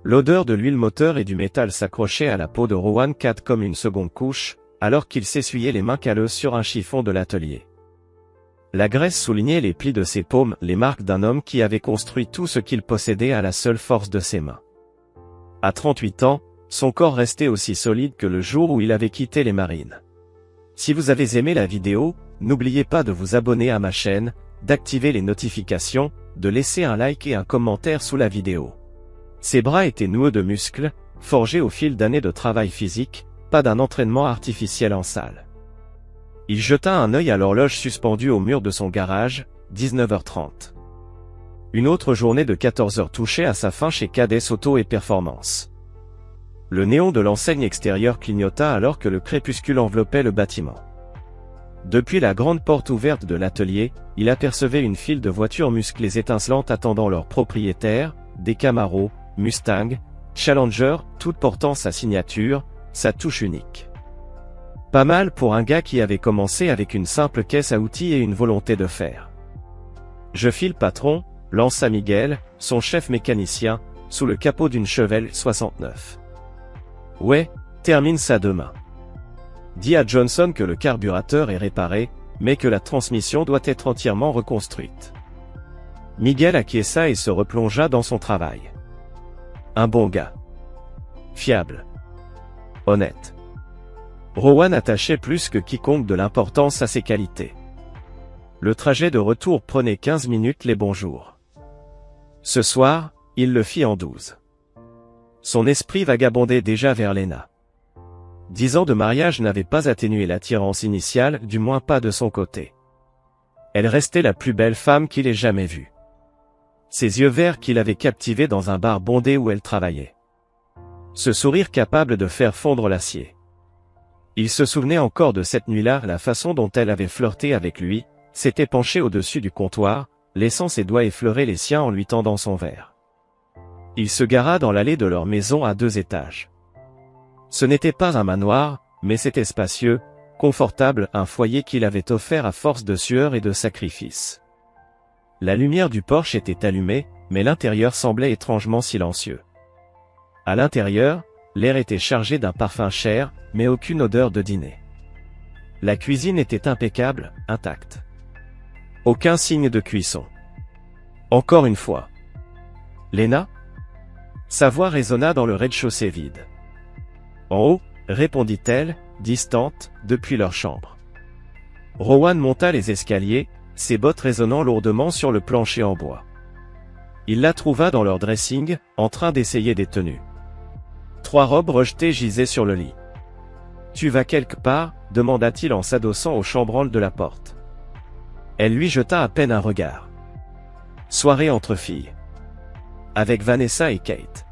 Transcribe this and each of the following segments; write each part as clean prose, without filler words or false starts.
L'odeur de l'huile moteur et du métal s'accrochait à la peau de Rowan Cat comme une seconde couche, alors qu'il s'essuyait les mains calleuses sur un chiffon de l'atelier. La graisse soulignait les plis de ses paumes, les marques d'un homme qui avait construit tout ce qu'il possédait à la seule force de ses mains. À 38 ans, son corps restait aussi solide que le jour où il avait quitté les marines. Si vous avez aimé la vidéo, n'oubliez pas de vous abonner à ma chaîne, d'activer les notifications, de laisser un like et un commentaire sous la vidéo. Ses bras étaient noueux de muscles, forgés au fil d'années de travail physique, pas d'un entraînement artificiel en salle. Il jeta un œil à l'horloge suspendue au mur de son garage, 19h30. Une autre journée de 14 heures touchait à sa fin chez Cades Auto et Performance. Le néon de l'enseigne extérieure clignota alors que le crépuscule enveloppait le bâtiment. Depuis la grande porte ouverte de l'atelier, il apercevait une file de voitures musclées étincelantes attendant leurs propriétaires, des Camaro, Mustang, Challenger, toutes portant sa signature, sa touche unique. Pas mal pour un gars qui avait commencé avec une simple caisse à outils et une volonté de faire. Je file patron, lança Miguel, son chef mécanicien, sous le capot d'une Chevelle 69. Ouais, termine ça demain. Dis à Johnson que le carburateur est réparé, mais que la transmission doit être entièrement reconstruite. Miguel acquiesça et se replongea dans son travail. Un bon gars. Fiable. Honnête. Rowan attachait plus que quiconque de l'importance à ses qualités. Le trajet de retour prenait 15 minutes les bons jours. Ce soir, il le fit en 12. Son esprit vagabondait déjà vers Lena. 10 ans de mariage n'avaient pas atténué l'attirance initiale, du moins pas de son côté. Elle restait la plus belle femme qu'il ait jamais vue. Ses yeux verts qu'il avait captivés dans un bar bondé où elle travaillait. Ce sourire capable de faire fondre l'acier. Il se souvenait encore de cette nuit-là, la façon dont elle avait flirté avec lui, s'était penchée au-dessus du comptoir, laissant ses doigts effleurer les siens en lui tendant son verre. Il se gara dans l'allée de leur maison à 2 étages. Ce n'était pas un manoir, mais c'était spacieux, confortable, un foyer qu'il avait offert à force de sueur et de sacrifices. La lumière du porche était allumée, mais l'intérieur semblait étrangement silencieux. À l'intérieur, l'air était chargé d'un parfum cher, mais aucune odeur de dîner. La cuisine était impeccable, intacte. Aucun signe de cuisson. Encore une fois. Lena ? Sa voix résonna dans le rez-de-chaussée vide. En haut, répondit-elle, distante, depuis leur chambre. Rowan monta les escaliers, ses bottes résonnant lourdement sur le plancher en bois. Il la trouva dans leur dressing, en train d'essayer des tenues. 3 robes rejetées gisaient sur le lit. « Tu vas quelque part ?» demanda-t-il en s'adossant au chambranle de la porte. Elle lui jeta à peine un regard. Soirée entre filles. Avec Vanessa et Kate.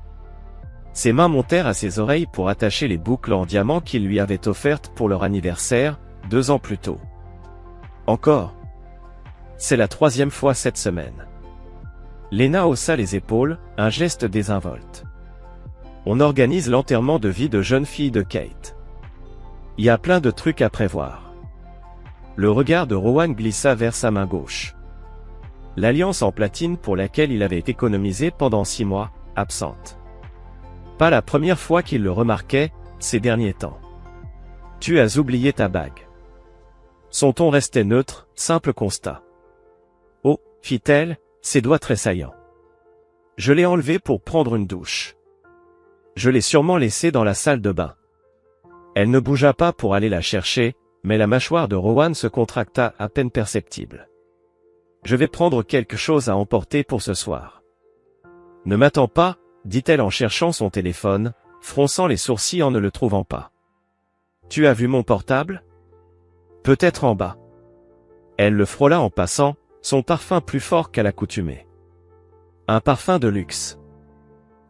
Ses mains montèrent à ses oreilles pour attacher les boucles en diamant qu'il lui avait offertes pour leur anniversaire, 2 ans plus tôt. Encore. C'est la 3e fois cette semaine. Lena haussa les épaules, un geste désinvolte. On organise l'enterrement de vie de jeune fille de Kate. Il y a plein de trucs à prévoir. Le regard de Rowan glissa vers sa main gauche. L'alliance en platine pour laquelle il avait économisé pendant 6 mois, absente. Pas la première fois qu'il le remarquait, ces derniers temps. Tu as oublié ta bague. Son ton restait neutre, simple constat. Oh, fit-elle, ses doigts tressaillants. Je l'ai enlevée pour prendre une douche. Je l'ai sûrement laissée dans la salle de bain. Elle ne bougea pas pour aller la chercher, mais la mâchoire de Rowan se contracta à peine perceptible. Je vais prendre quelque chose à emporter pour ce soir. Ne m'attends pas, dit-elle en cherchant son téléphone, fronçant les sourcils en ne le trouvant pas. Tu as vu mon portable ? Peut-être en bas. Elle le frôla en passant, son parfum plus fort qu'à l'accoutumée. Un parfum de luxe.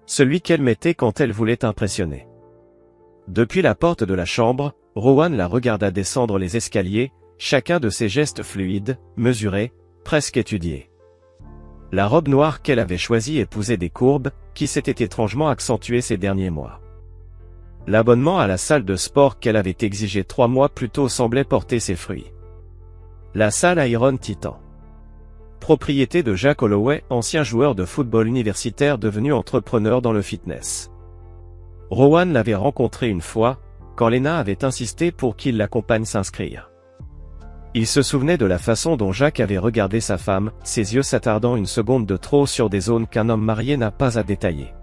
Celui qu'elle mettait quand elle voulait impressionner. Depuis la porte de la chambre, Rowan la regarda descendre les escaliers, chacun de ses gestes fluides, mesurés, presque étudiés. La robe noire qu'elle avait choisie épousait des courbes, qui s'étaient étrangement accentuées ces derniers mois. L'abonnement à la salle de sport qu'elle avait exigé 3 mois plus tôt semblait porter ses fruits. La salle Iron Titan. propriété de Jack Holloway, ancien joueur de football universitaire devenu entrepreneur dans le fitness. Rowan l'avait rencontré une fois, quand Lena avait insisté pour qu'il l'accompagne s'inscrire. Il se souvenait de la façon dont Jack avait regardé sa femme, ses yeux s'attardant une seconde de trop sur des zones qu'un homme marié n'a pas à détailler.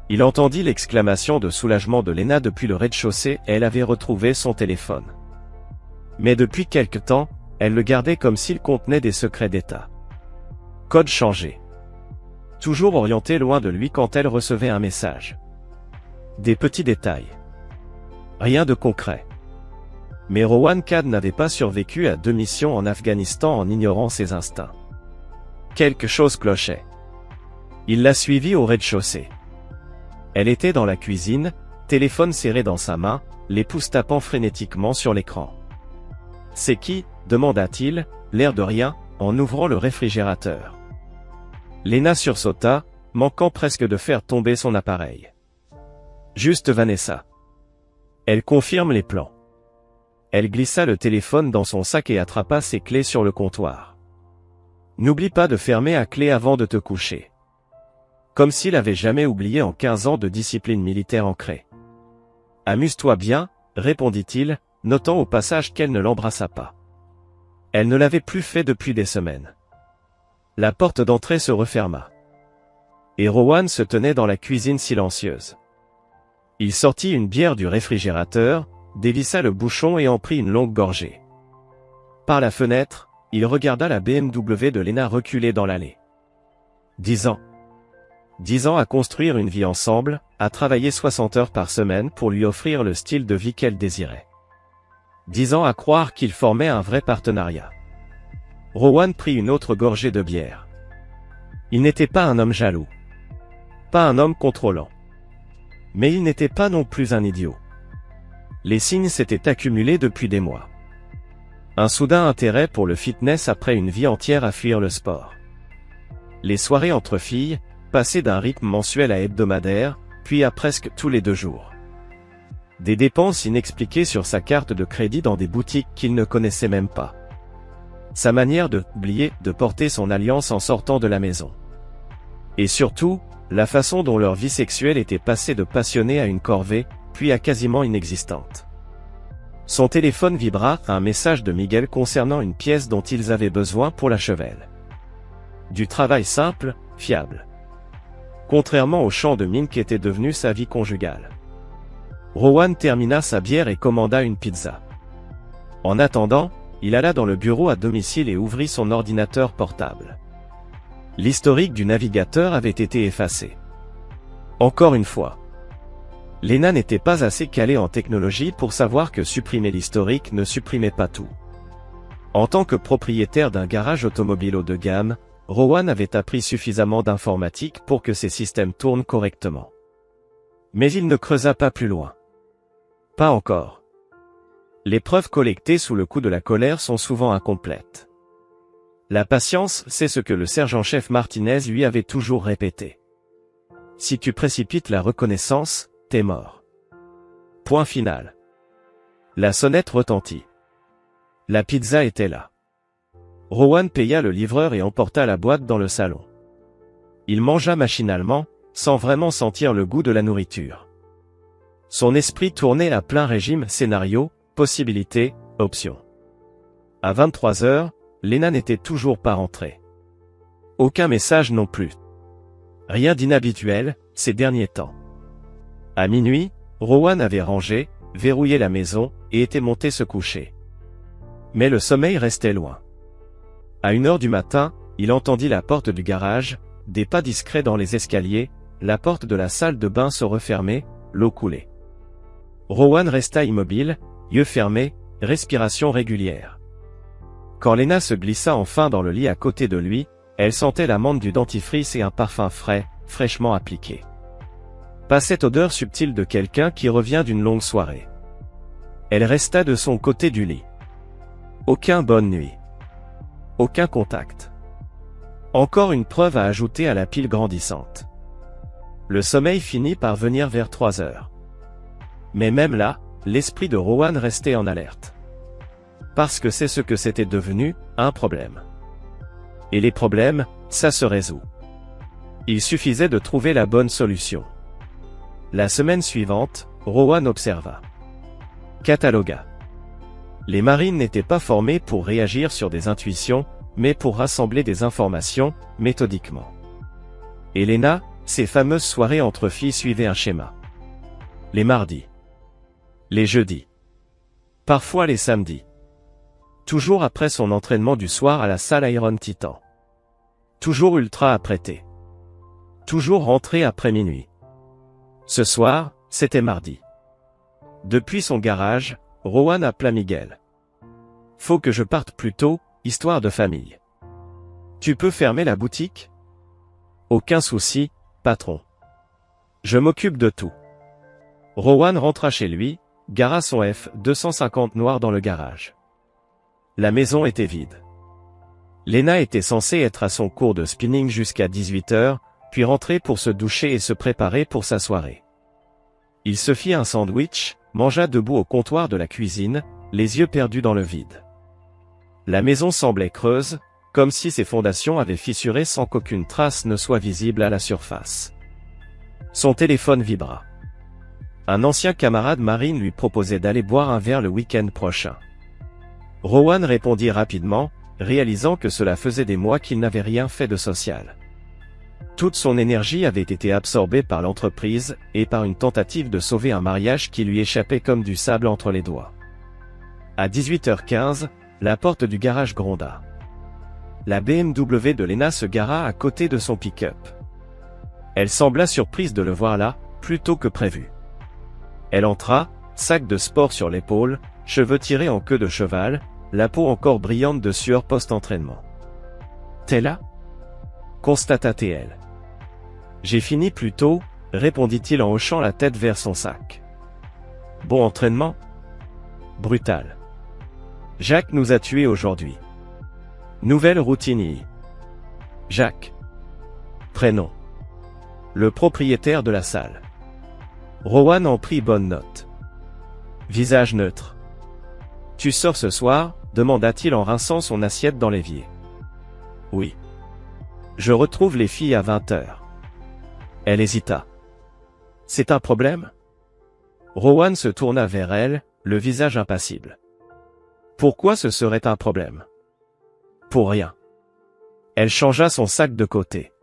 Il entendit l'exclamation de soulagement de Lena depuis le rez-de-chaussée et elle avait retrouvé son téléphone. Mais depuis quelque temps, elle le gardait comme s'il contenait des secrets d'État. Code changé. Toujours orienté loin de lui quand elle recevait un message. Des petits détails. Rien de concret. Mais Rowan Cad n'avait pas survécu à 2 missions en Afghanistan en ignorant ses instincts. Quelque chose clochait. Il l'a suivie au rez-de-chaussée. Elle était dans la cuisine, téléphone serré dans sa main, les pouces tapant frénétiquement sur l'écran. « C'est qui ?» demanda-t-il, l'air de rien, en ouvrant le réfrigérateur. Lena sursauta, manquant presque de faire tomber son appareil. « Juste Vanessa. » Elle confirme les plans. Elle glissa le téléphone dans son sac et attrapa ses clés sur le comptoir. « N'oublie pas de fermer à clé avant de te coucher. » Comme s'il avait jamais oublié en 15 ans de discipline militaire ancrée. « Amuse-toi bien, répondit-il, notant au passage qu'elle ne l'embrassa pas. Elle ne l'avait plus fait depuis des semaines. La porte d'entrée se referma. Et Rowan se tenait dans la cuisine silencieuse. Il sortit une bière du réfrigérateur, dévissa le bouchon et en prit une longue gorgée. Par la fenêtre, il regarda la BMW de Lena reculer dans l'allée. 10 ans. 10 ans à construire une vie ensemble, à travailler 60 heures par semaine pour lui offrir le style de vie qu'elle désirait. 10 ans à croire qu'ils formaient un vrai partenariat. Rowan prit une autre gorgée de bière. Il n'était pas un homme jaloux. Pas un homme contrôlant. Mais il n'était pas non plus un idiot. Les signes s'étaient accumulés depuis des mois. Un soudain intérêt pour le fitness après une vie entière à fuir le sport. Les soirées entre filles, passées d'un rythme mensuel à hebdomadaire, puis à presque tous les 2 jours. Des dépenses inexpliquées sur sa carte de crédit dans des boutiques qu'il ne connaissait même pas. Sa manière d'oublier de porter son alliance en sortant de la maison. Et surtout, la façon dont leur vie sexuelle était passée de passionnée à une corvée, puis à quasiment inexistante. Son téléphone vibra à un message de Miguel concernant une pièce dont ils avaient besoin pour la chevelle. Du travail simple, fiable. Contrairement au champ de mine qui était devenu sa vie conjugale. Rowan termina sa bière et commanda une pizza. En attendant, il alla dans le bureau à domicile et ouvrit son ordinateur portable. L'historique du navigateur avait été effacé. Encore une fois. Lena n'était pas assez calée en technologie pour savoir que supprimer l'historique ne supprimait pas tout. En tant que propriétaire d'un garage automobile haut de gamme, Rowan avait appris suffisamment d'informatique pour que ses systèmes tournent correctement. Mais il ne creusa pas plus loin. Pas encore. Les preuves collectées sous le coup de la colère sont souvent incomplètes. La patience, c'est ce que le sergent-chef Martinez lui avait toujours répété. Si tu précipites la reconnaissance, t'es mort. Point final. La sonnette retentit. La pizza était là. Rowan paya le livreur et emporta la boîte dans le salon. Il mangea machinalement, sans vraiment sentir le goût de la nourriture. Son esprit tournait à plein régime scénario, possibilités, options. À 23 heures, Lena n'était toujours pas rentrée. Aucun message non plus. Rien d'inhabituel, ces derniers temps. À minuit, Rowan avait rangé, verrouillé la maison, et était monté se coucher. Mais le sommeil restait loin. À 1 heure du matin, il entendit la porte du garage, des pas discrets dans les escaliers, la porte de la salle de bain se refermer, l'eau coulait. Rowan resta immobile, yeux fermés, respiration régulière. Quand Lena se glissa enfin dans le lit à côté de lui, elle sentait la menthe du dentifrice et un parfum frais, fraîchement appliqué. Pas cette odeur subtile de quelqu'un qui revient d'une longue soirée. Elle resta de son côté du lit. Aucun bonne nuit. Aucun contact. Encore une preuve à ajouter à la pile grandissante. Le sommeil finit par venir vers 3 heures. Mais même là, l'esprit de Rowan restait en alerte. Parce que c'est ce que c'était devenu, un problème. Et les problèmes, ça se résout. Il suffisait de trouver la bonne solution. La semaine suivante, Rowan observa. Catalogua. Les marines n'étaient pas formés pour réagir sur des intuitions, mais pour rassembler des informations, méthodiquement. Elena, ces fameuses soirées entre filles suivaient un schéma. Les mardis. Les jeudis. Parfois les samedis. Toujours après son entraînement du soir à la salle Iron Titan. Toujours ultra apprêté. Toujours rentré après minuit. Ce soir, c'était mardi. Depuis son garage, Rowan appela Miguel. Faut que je parte plus tôt, histoire de famille. Tu peux fermer la boutique? Aucun souci, patron. Je m'occupe de tout. Rowan rentra chez lui, gara son F-250 noir dans le garage. La maison était vide. Lena était censée être à son cours de spinning jusqu'à 18h, puis rentrer pour se doucher et se préparer pour sa soirée. Il se fit un sandwich, mangea debout au comptoir de la cuisine, les yeux perdus dans le vide. La maison semblait creuse, comme si ses fondations avaient fissuré sans qu'aucune trace ne soit visible à la surface. Son téléphone vibra. Un ancien camarade marine lui proposait d'aller boire un verre le week-end prochain. Rowan répondit rapidement, réalisant que cela faisait des mois qu'il n'avait rien fait de social. Toute son énergie avait été absorbée par l'entreprise, et par une tentative de sauver un mariage qui lui échappait comme du sable entre les doigts. À 18h15, la porte du garage gronda. La BMW de Lena se gara à côté de son pick-up. Elle sembla surprise de le voir là, plus tôt que prévu. Elle entra, sac de sport sur l'épaule, cheveux tirés en queue de cheval, la peau encore brillante de sueur post-entraînement. « T'es là ?» constata TL. « J'ai fini plus tôt, » répondit-il en hochant la tête vers son sac. « Bon entraînement ?»« Brutal. Jacques nous a tués aujourd'hui. Nouvelle routine I. Jacques. Prénom. Le propriétaire de la salle. Rowan en prit bonne note. Visage neutre. Tu sors ce soir ? Demanda-t-il en rinçant son assiette dans l'évier. Oui. Je retrouve les filles à 20h. Elle hésita. C'est un problème ? Rowan se tourna vers elle, le visage impassible. Pourquoi ce serait un problème ? Pour rien. Elle changea son sac de côté.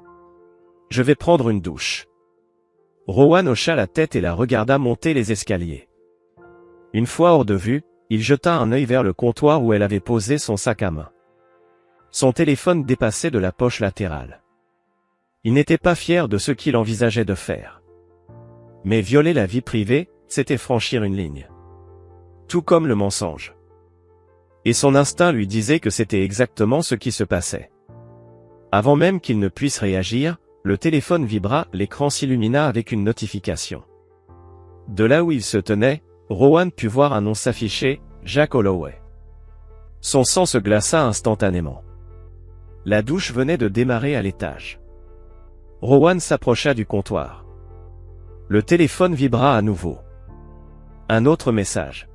Je vais prendre une douche. Rowan hocha la tête et la regarda monter les escaliers. Une fois hors de vue, il jeta un œil vers le comptoir où elle avait posé son sac à main. Son téléphone dépassait de la poche latérale. Il n'était pas fier de ce qu'il envisageait de faire. Mais violer la vie privée, c'était franchir une ligne. Tout comme le mensonge. Et son instinct lui disait que c'était exactement ce qui se passait. Avant même qu'il ne puisse réagir, le téléphone vibra, l'écran s'illumina avec une notification. De là où il se tenait, Rowan put voir un nom s'afficher, Jack Holloway. Son sang se glaça instantanément. La douche venait de démarrer à l'étage. Rowan s'approcha du comptoir. Le téléphone vibra à nouveau. Un autre message.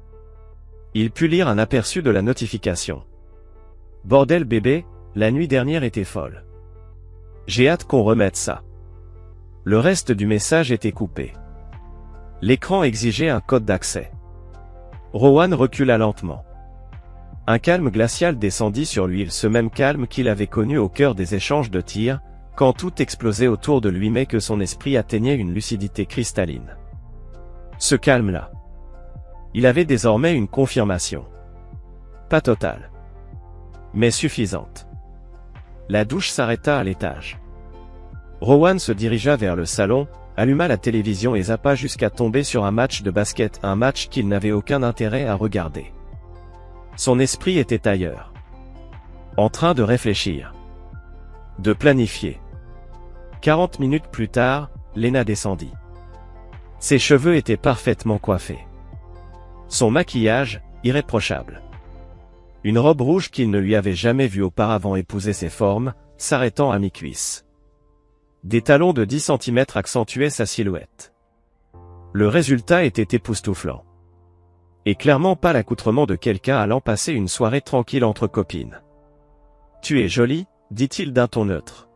Il put lire un aperçu de la notification. Bordel bébé, la nuit dernière était folle. J'ai hâte qu'on remette ça. Le reste du message était coupé. L'écran exigeait un code d'accès. Rowan recula lentement. Un calme glacial descendit sur lui, ce même calme qu'il avait connu au cœur des échanges de tirs, quand tout explosait autour de lui mais que son esprit atteignait une lucidité cristalline. Ce calme-là. Il avait désormais une confirmation. Pas totale. Mais suffisante. La douche s'arrêta à l'étage. Rowan se dirigea vers le salon, alluma la télévision et zappa jusqu'à tomber sur un match de basket, un match qu'il n'avait aucun intérêt à regarder. Son esprit était ailleurs. En train de réfléchir. De planifier. 40 minutes plus tard, Lena descendit. Ses cheveux étaient parfaitement coiffés. Son maquillage, irréprochable. Une robe rouge qu'il ne lui avait jamais vue auparavant épousait ses formes, s'arrêtant à mi-cuisse. Des talons de 10 cm accentuaient sa silhouette. Le résultat était époustouflant. Et clairement pas l'accoutrement de quelqu'un allant passer une soirée tranquille entre copines. « Tu es jolie » dit-il d'un ton neutre.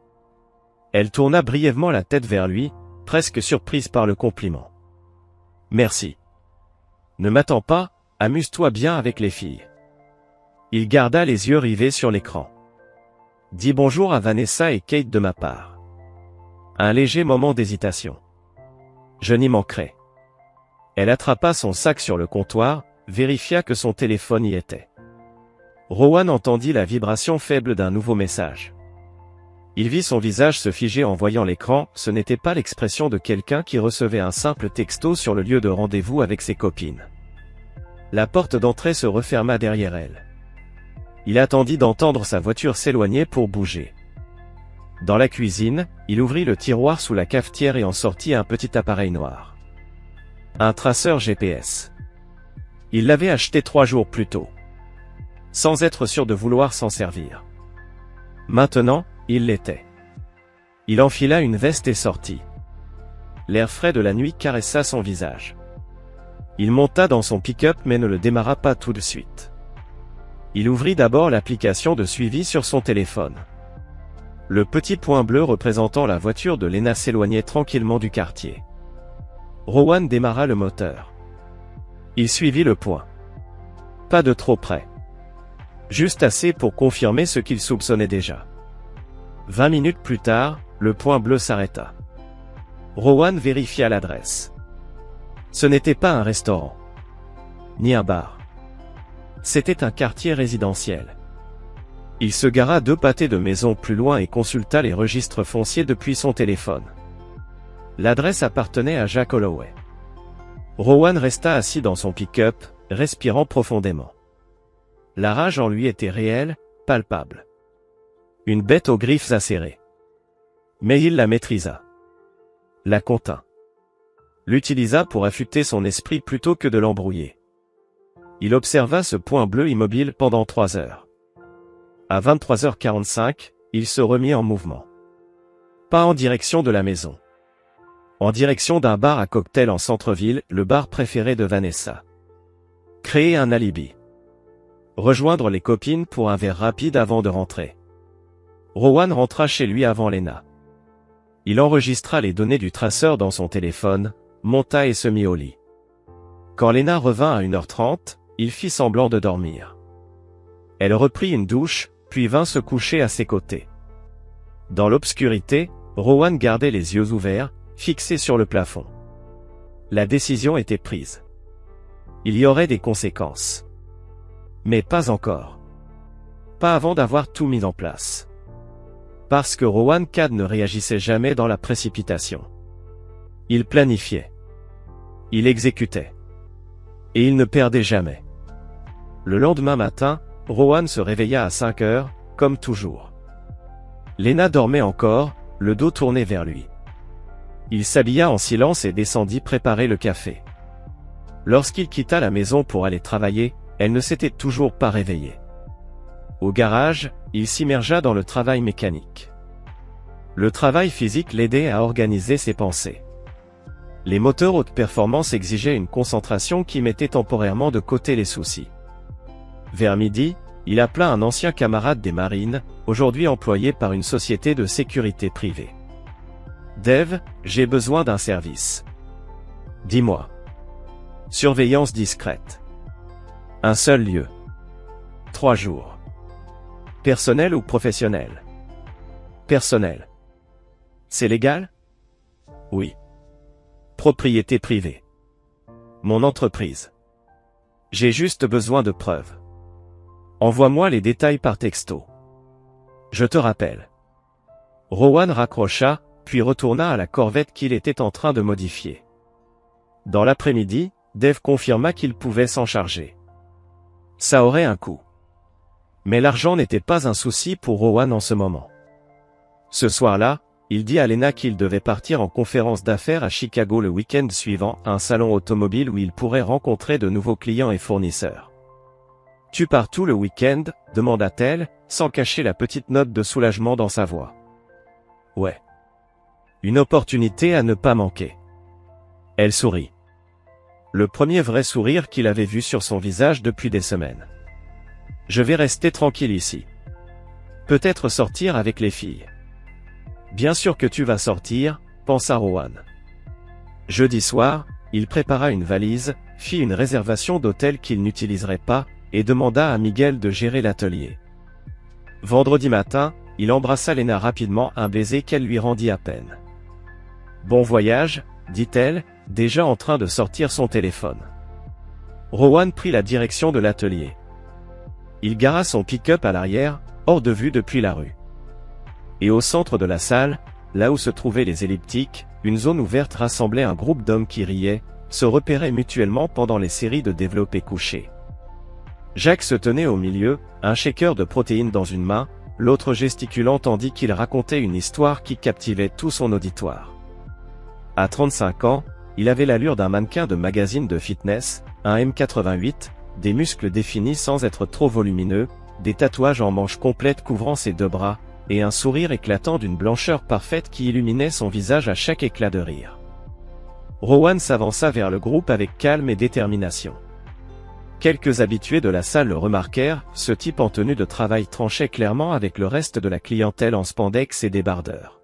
Elle tourna brièvement la tête vers lui, presque surprise par le compliment. Merci. Ne m'attends pas, amuse-toi bien avec les filles. Il garda les yeux rivés sur l'écran. Dis bonjour à Vanessa et Kate de ma part. Un léger moment d'hésitation. Je n'y manquerai. Elle attrapa son sac sur le comptoir, vérifia que son téléphone y était. Rowan entendit la vibration faible d'un nouveau message. Il vit son visage se figer en voyant l'écran, ce n'était pas l'expression de quelqu'un qui recevait un simple texto sur le lieu de rendez-vous avec ses copines. La porte d'entrée se referma derrière elle. Il attendit d'entendre sa voiture s'éloigner pour bouger. Dans la cuisine, il ouvrit le tiroir sous la cafetière et en sortit un petit appareil noir. Un traceur GPS. Il l'avait acheté 3 jours plus tôt. Sans être sûr de vouloir s'en servir. Maintenant, il l'était. Il enfila une veste et sortit. L'air frais de la nuit caressa son visage. Il monta dans son pick-up mais ne le démarra pas tout de suite. Il ouvrit d'abord l'application de suivi sur son téléphone. Le petit point bleu représentant la voiture de Lena s'éloignait tranquillement du quartier. Rowan démarra le moteur. Il suivit le point. Pas de trop près. Juste assez pour confirmer ce qu'il soupçonnait déjà. 20 minutes plus tard, le point bleu s'arrêta. Rowan vérifia l'adresse. Ce n'était pas un restaurant. Ni un bar. C'était un quartier résidentiel. Il se gara 2 pâtés de maisons plus loin et consulta les registres fonciers depuis son téléphone. L'adresse appartenait à Jack Holloway. Rowan resta assis dans son pick-up, respirant profondément. La rage en lui était réelle, palpable. Une bête aux griffes acérées. Mais il la maîtrisa. La contint. L'utilisa pour affûter son esprit plutôt que de l'embrouiller. Il observa ce point bleu immobile pendant 3 heures. À 23h45, il se remit en mouvement. Pas en direction de la maison. En direction d'un bar à cocktail en centre-ville, le bar préféré de Vanessa. Créer un alibi. Rejoindre les copines pour un verre rapide avant de rentrer. Rowan rentra chez lui avant Lena. Il enregistra les données du traceur dans son téléphone, monta et se mit au lit. Quand Lena revint à 1h30, il fit semblant de dormir. Elle reprit une douche, puis vint se coucher à ses côtés. Dans l'obscurité, Rowan gardait les yeux ouverts, fixés sur le plafond. La décision était prise. Il y aurait des conséquences. Mais pas encore. Pas avant d'avoir tout mis en place. Parce que Rowan Cad ne réagissait jamais dans la précipitation. Il planifiait. Il exécutait. Et il ne perdait jamais. Le lendemain matin, Rowan se réveilla à 5 heures, comme toujours. Lena dormait encore, le dos tourné vers lui. Il s'habilla en silence et descendit préparer le café. Lorsqu'il quitta la maison pour aller travailler, elle ne s'était toujours pas réveillée. Au garage, il s'immergea dans le travail mécanique. Le travail physique l'aidait à organiser ses pensées. Les moteurs haute performance exigeaient une concentration qui mettait temporairement de côté les soucis. Vers midi, il appela un ancien camarade des marines, aujourd'hui employé par une société de sécurité privée. « Dave, j'ai besoin d'un service. Dis-moi. » Surveillance discrète. Un seul lieu. 3 jours. Personnel ou professionnel? Personnel. C'est légal? Oui. Propriété privée. Mon entreprise. J'ai juste besoin de preuves. Envoie-moi les détails par texto. Je te rappelle. Rowan raccrocha, puis retourna à la Corvette qu'il était en train de modifier. Dans l'après-midi, Dave confirma qu'il pouvait s'en charger. Ça aurait un coût. Mais l'argent n'était pas un souci pour Rowan en ce moment. Ce soir-là, il dit à Lena qu'il devait partir en conférence d'affaires à Chicago le week-end suivant, un salon automobile où il pourrait rencontrer de nouveaux clients et fournisseurs. « Tu pars tout le week-end ?» demanda-t-elle, sans cacher la petite note de soulagement dans sa voix. « Ouais. Une opportunité à ne pas manquer. » Elle sourit. Le premier vrai sourire qu'il avait vu sur son visage depuis des semaines. « Je vais rester tranquille ici. Peut-être sortir avec les filles. Bien sûr que tu vas sortir, pensa Rowan. Jeudi soir, il prépara une valise, fit une réservation d'hôtel qu'il n'utiliserait pas, et demanda à Miguel de gérer l'atelier. Vendredi matin, il embrassa Lena rapidement, un baiser qu'elle lui rendit à peine. Bon voyage, dit-elle, déjà en train de sortir son téléphone. Rowan prit la direction de l'atelier. Il gara son pick-up à l'arrière, hors de vue depuis la rue. Et au centre de la salle, là où se trouvaient les elliptiques, une zone ouverte rassemblait un groupe d'hommes qui riaient, se repéraient mutuellement pendant les séries de développés couchés. Jacques se tenait au milieu, un shaker de protéines dans une main, l'autre gesticulant tandis qu'il racontait une histoire qui captivait tout son auditoire. À 35 ans, il avait l'allure d'un mannequin de magazine de fitness, un M88, des muscles définis sans être trop volumineux, des tatouages en manches complètes couvrant ses deux bras, et un sourire éclatant d'une blancheur parfaite qui illuminait son visage à chaque éclat de rire. Rowan s'avança vers le groupe avec calme et détermination. Quelques habitués de la salle le remarquèrent, ce type en tenue de travail tranchait clairement avec le reste de la clientèle en spandex et débardeur.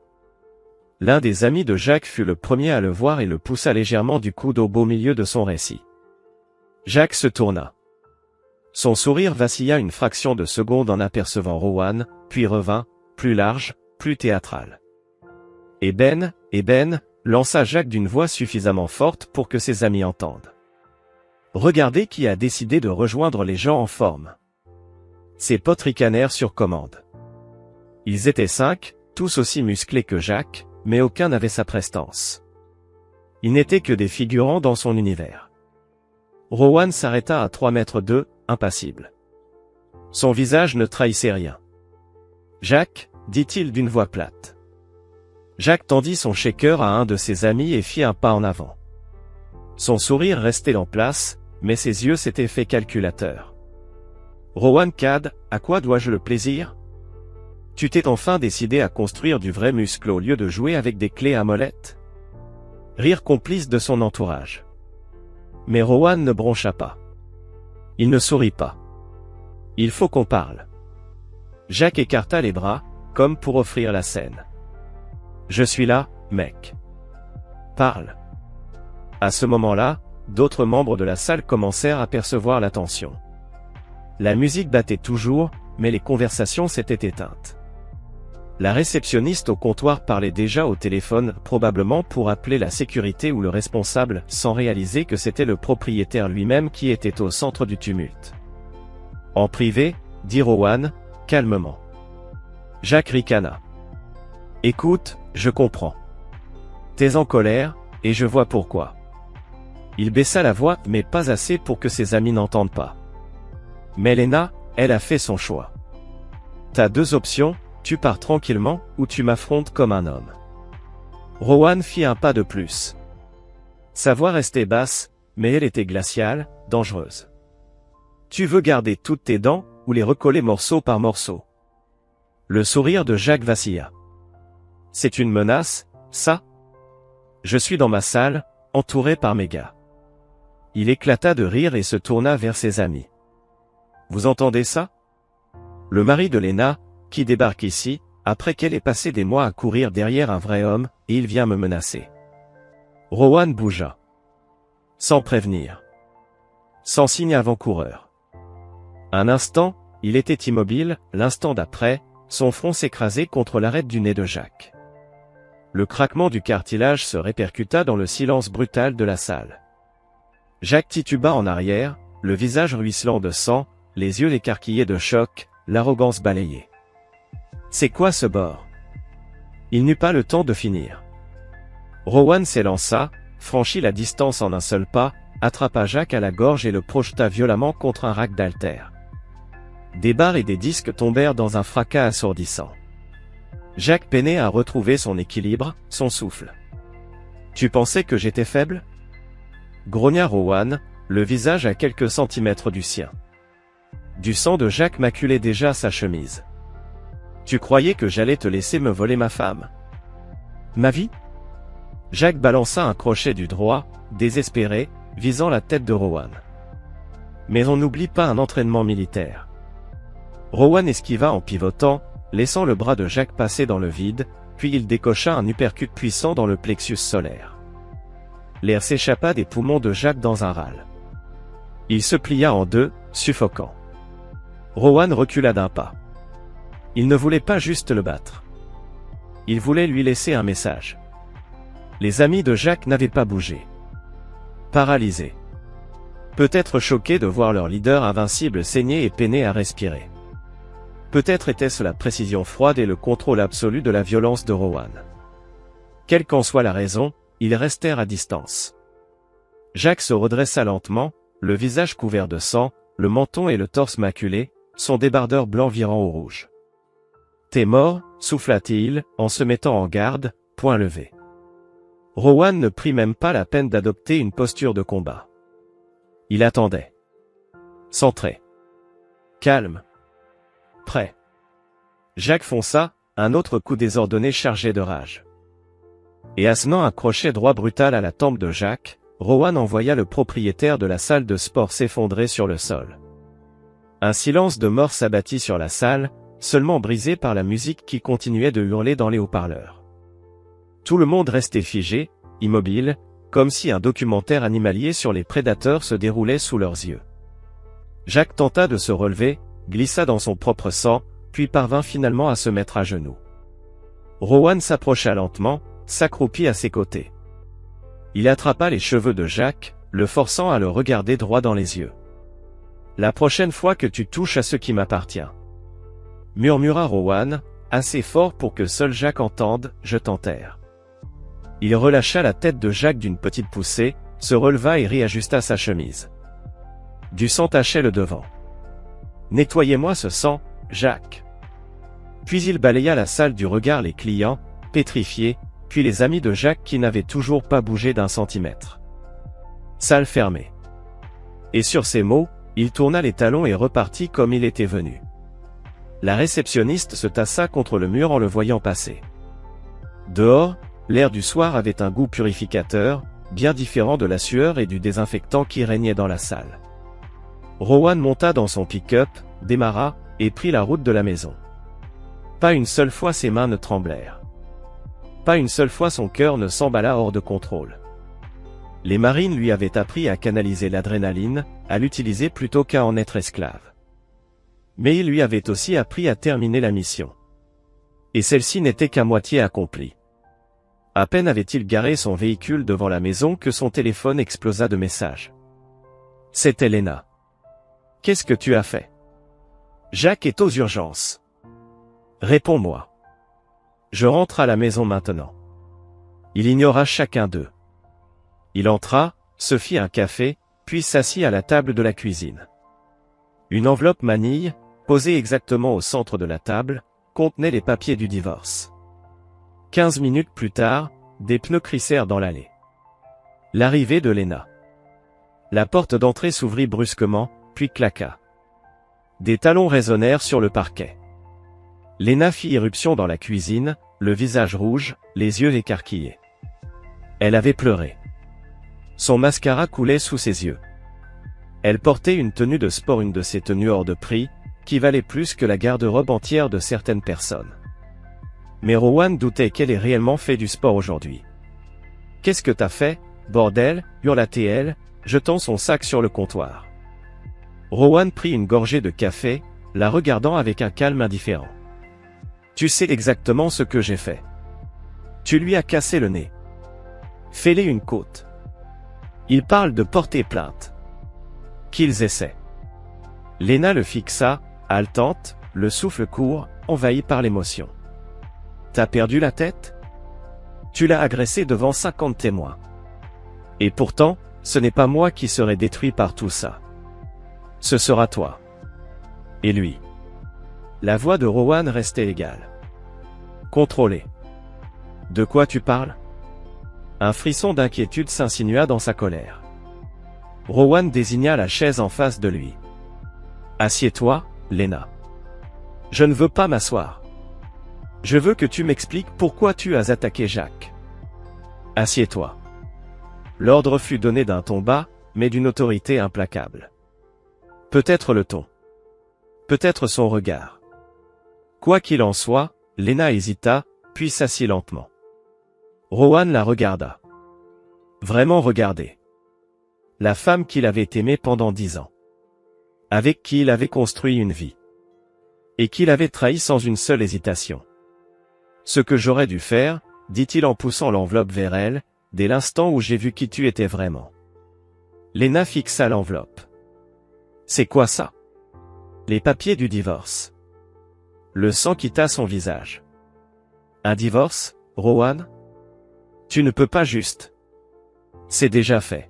L'un des amis de Jacques fut le premier à le voir et le poussa légèrement du coude au beau milieu de son récit. Jacques se tourna. Son sourire vacilla une fraction de seconde en apercevant Rowan, puis revint, plus large, plus théâtral. « Ben, lança Jacques d'une voix suffisamment forte pour que ses amis entendent. Regardez qui a décidé de rejoindre les gens en forme. Ses potes ricanèrent sur commande. Ils étaient 5, tous aussi musclés que Jacques, mais aucun n'avait sa prestance. Ils n'étaient que des figurants dans son univers. Rowan s'arrêta à 3 mètres d'eux, impassible. Son visage ne trahissait rien. « Jacques, dit-il d'une voix plate. » Jacques tendit son shaker à un de ses amis et fit un pas en avant. Son sourire restait en place, mais ses yeux s'étaient fait calculateurs. « Rowan Cad, à quoi dois-je le plaisir ? Tu t'es enfin décidé à construire du vrai muscle au lieu de jouer avec des clés à molette ?» Rire complice de son entourage. Mais Rowan ne broncha pas. Il ne sourit pas. « Il faut qu'on parle. » Jacques écarta les bras, comme pour offrir la scène. « Je suis là, mec. Parle. » À ce moment-là, d'autres membres de la salle commencèrent à percevoir la tension. La musique battait toujours, mais les conversations s'étaient éteintes. La réceptionniste au comptoir parlait déjà au téléphone, probablement pour appeler la sécurité ou le responsable, sans réaliser que c'était le propriétaire lui-même qui était au centre du tumulte. « En privé, dit Rowan, calmement. » Jacques ricana. « Écoute, je comprends. T'es en colère, et je vois pourquoi. » Il baissa la voix, mais pas assez pour que ses amis n'entendent pas. Mais Lena, elle a fait son choix. T'as 2 options, tu pars tranquillement, ou tu m'affrontes comme un homme. Rowan fit un pas de plus. Sa voix restait basse, mais elle était glaciale, dangereuse. Tu veux garder toutes tes dents, ou les recoller morceau par morceau? Le sourire de Jacques vacilla. C'est une menace, ça? Je suis dans ma salle, entouré par mes gars. Il éclata de rire et se tourna vers ses amis. Vous entendez ça? Le mari de Lena, qui débarque ici, après qu'elle ait passé des mois à courir derrière un vrai homme, et il vient me menacer. Rowan bougea. Sans prévenir. Sans signe avant-coureur. Un instant, il était immobile, l'instant d'après, son front s'écrasait contre l'arête du nez de Jacques. Le craquement du cartilage se répercuta dans le silence brutal de la salle. Jacques tituba en arrière, le visage ruisselant de sang, les yeux écarquillés de choc, l'arrogance balayée. C'est quoi ce bord? Il n'eut pas le temps de finir. Rowan s'élança, franchit la distance en un seul pas, attrapa Jacques à la gorge et le projeta violemment contre un rack d'haltères. Des barres et des disques tombèrent dans un fracas assourdissant. Jacques peinait à retrouver son équilibre, son souffle. « Tu pensais que j'étais faible ?» grogna Rowan, le visage à quelques centimètres du sien. Du sang de Jacques maculait déjà sa chemise. « Tu croyais que j'allais te laisser me voler ma femme? Ma vie ?» Jacques balança un crochet du droit, désespéré, visant la tête de Rowan. Mais on n'oublie pas un entraînement militaire. Rowan esquiva en pivotant, laissant le bras de Jacques passer dans le vide, puis il décocha un uppercut puissant dans le plexus solaire. L'air s'échappa des poumons de Jacques dans un râle. Il se plia en deux, suffocant. Rowan recula d'un pas. Il ne voulait pas juste le battre. Il voulait lui laisser un message. Les amis de Jacques n'avaient pas bougé. Paralysés. Peut-être choqués de voir leur leader invincible saigner et peiner à respirer. Peut-être était-ce la précision froide et le contrôle absolu de la violence de Rowan. Quelle qu'en soit la raison, ils restèrent à distance. Jacques se redressa lentement, le visage couvert de sang, le menton et le torse maculé, son débardeur blanc virant au rouge. « T'es mort » souffla-t-il, en se mettant en garde, poing levé. Rowan ne prit même pas la peine d'adopter une posture de combat. Il attendait. Centré. Calme. Prêt. Jacques fonça, un autre coup désordonné chargé de rage. Et assenant un crochet droit brutal à la tempe de Jacques, Rowan envoya le propriétaire de la salle de sport s'effondrer sur le sol. Un silence de mort s'abattit sur la salle, seulement brisé par la musique qui continuait de hurler dans les haut-parleurs. Tout le monde restait figé, immobile, comme si un documentaire animalier sur les prédateurs se déroulait sous leurs yeux. Jacques tenta de se relever, glissa dans son propre sang, puis parvint finalement à se mettre à genoux. Rowan s'approcha lentement, s'accroupit à ses côtés. Il attrapa les cheveux de Jacques, le forçant à le regarder droit dans les yeux. « La prochaine fois que tu touches à ce qui m'appartient. » murmura Rowan, assez fort pour que seul Jacques entende, je t'enterre. Il relâcha la tête de Jacques d'une petite poussée, se releva et réajusta sa chemise. Du sang tachait le devant. « Nettoyez-moi ce sang, Jacques. » Puis il balaya la salle du regard les clients, pétrifiés, puis les amis de Jacques qui n'avaient toujours pas bougé d'un centimètre. Salle fermée. Et sur ces mots, il tourna les talons et repartit comme il était venu. La réceptionniste se tassa contre le mur en le voyant passer. Dehors, l'air du soir avait un goût purificateur, bien différent de la sueur et du désinfectant qui régnait dans la salle. Rowan monta dans son pick-up, démarra, et prit la route de la maison. Pas une seule fois ses mains ne tremblèrent. Pas une seule fois son cœur ne s'emballa hors de contrôle. Les marines lui avaient appris à canaliser l'adrénaline, à l'utiliser plutôt qu'à en être esclave. Mais il lui avait aussi appris à terminer la mission. Et celle-ci n'était qu'à moitié accomplie. À peine avait-il garé son véhicule devant la maison que son téléphone explosa de messages. C'était Lena. « Qu'est-ce que tu as fait ? Jacques est aux urgences. Réponds-moi. Je rentre à la maison maintenant. » Il ignora chacun d'eux. Il entra, se fit un café, puis s'assit à la table de la cuisine. Une enveloppe manille, posée exactement au centre de la table, contenait les papiers du divorce. 15 minutes plus tard, des pneus crissèrent dans l'allée. L'arrivée de Lena. La porte d'entrée s'ouvrit brusquement, puis claqua. Des talons résonnèrent sur le parquet. Lena fit irruption dans la cuisine, le visage rouge, les yeux écarquillés. Elle avait pleuré. Son mascara coulait sous ses yeux. Elle portait une tenue de sport, une de ces tenues hors de prix, qui valait plus que la garde-robe entière de certaines personnes. Mais Rowan doutait qu'elle ait réellement fait du sport aujourd'hui. « Qu'est-ce que t'as fait, bordel » hurla-t-elle, jetant son sac sur le comptoir. Rowan prit une gorgée de café, la regardant avec un calme indifférent. « Tu sais exactement ce que j'ai fait. Tu lui as cassé le nez. Fais-les une côte. Il parle de porter plainte. Qu'ils essaient. » Lena le fixa, haletante, le souffle court, envahi par l'émotion. « T'as perdu la tête ? Tu l'as agressé devant 50 témoins. Et pourtant, ce n'est pas moi qui serai détruit par tout ça. Ce sera toi. Et lui. » La voix de Rowan restait égale. Contrôlée. « De quoi tu parles ? » Un frisson d'inquiétude s'insinua dans sa colère. Rowan désigna la chaise en face de lui. « Assieds-toi, Lena. Je ne veux pas m'asseoir. Je veux que tu m'expliques pourquoi tu as attaqué Jacques. Assieds-toi. » L'ordre fut donné d'un ton bas, mais d'une autorité implacable. Peut-être le ton. Peut-être son regard. Quoi qu'il en soit, Lena hésita, puis s'assit lentement. Rowan la regarda. Vraiment regarder. La femme qu'il avait aimée pendant 10 ans. Avec qui il avait construit une vie. Et qu'il avait trahi sans une seule hésitation. Ce que j'aurais dû faire, dit-il en poussant l'enveloppe vers elle, dès l'instant où j'ai vu qui tu étais vraiment. Lena fixa l'enveloppe. C'est quoi ça? Les papiers du divorce. Le sang quitta son visage. Un divorce, Rowan? Tu ne peux pas juste. C'est déjà fait.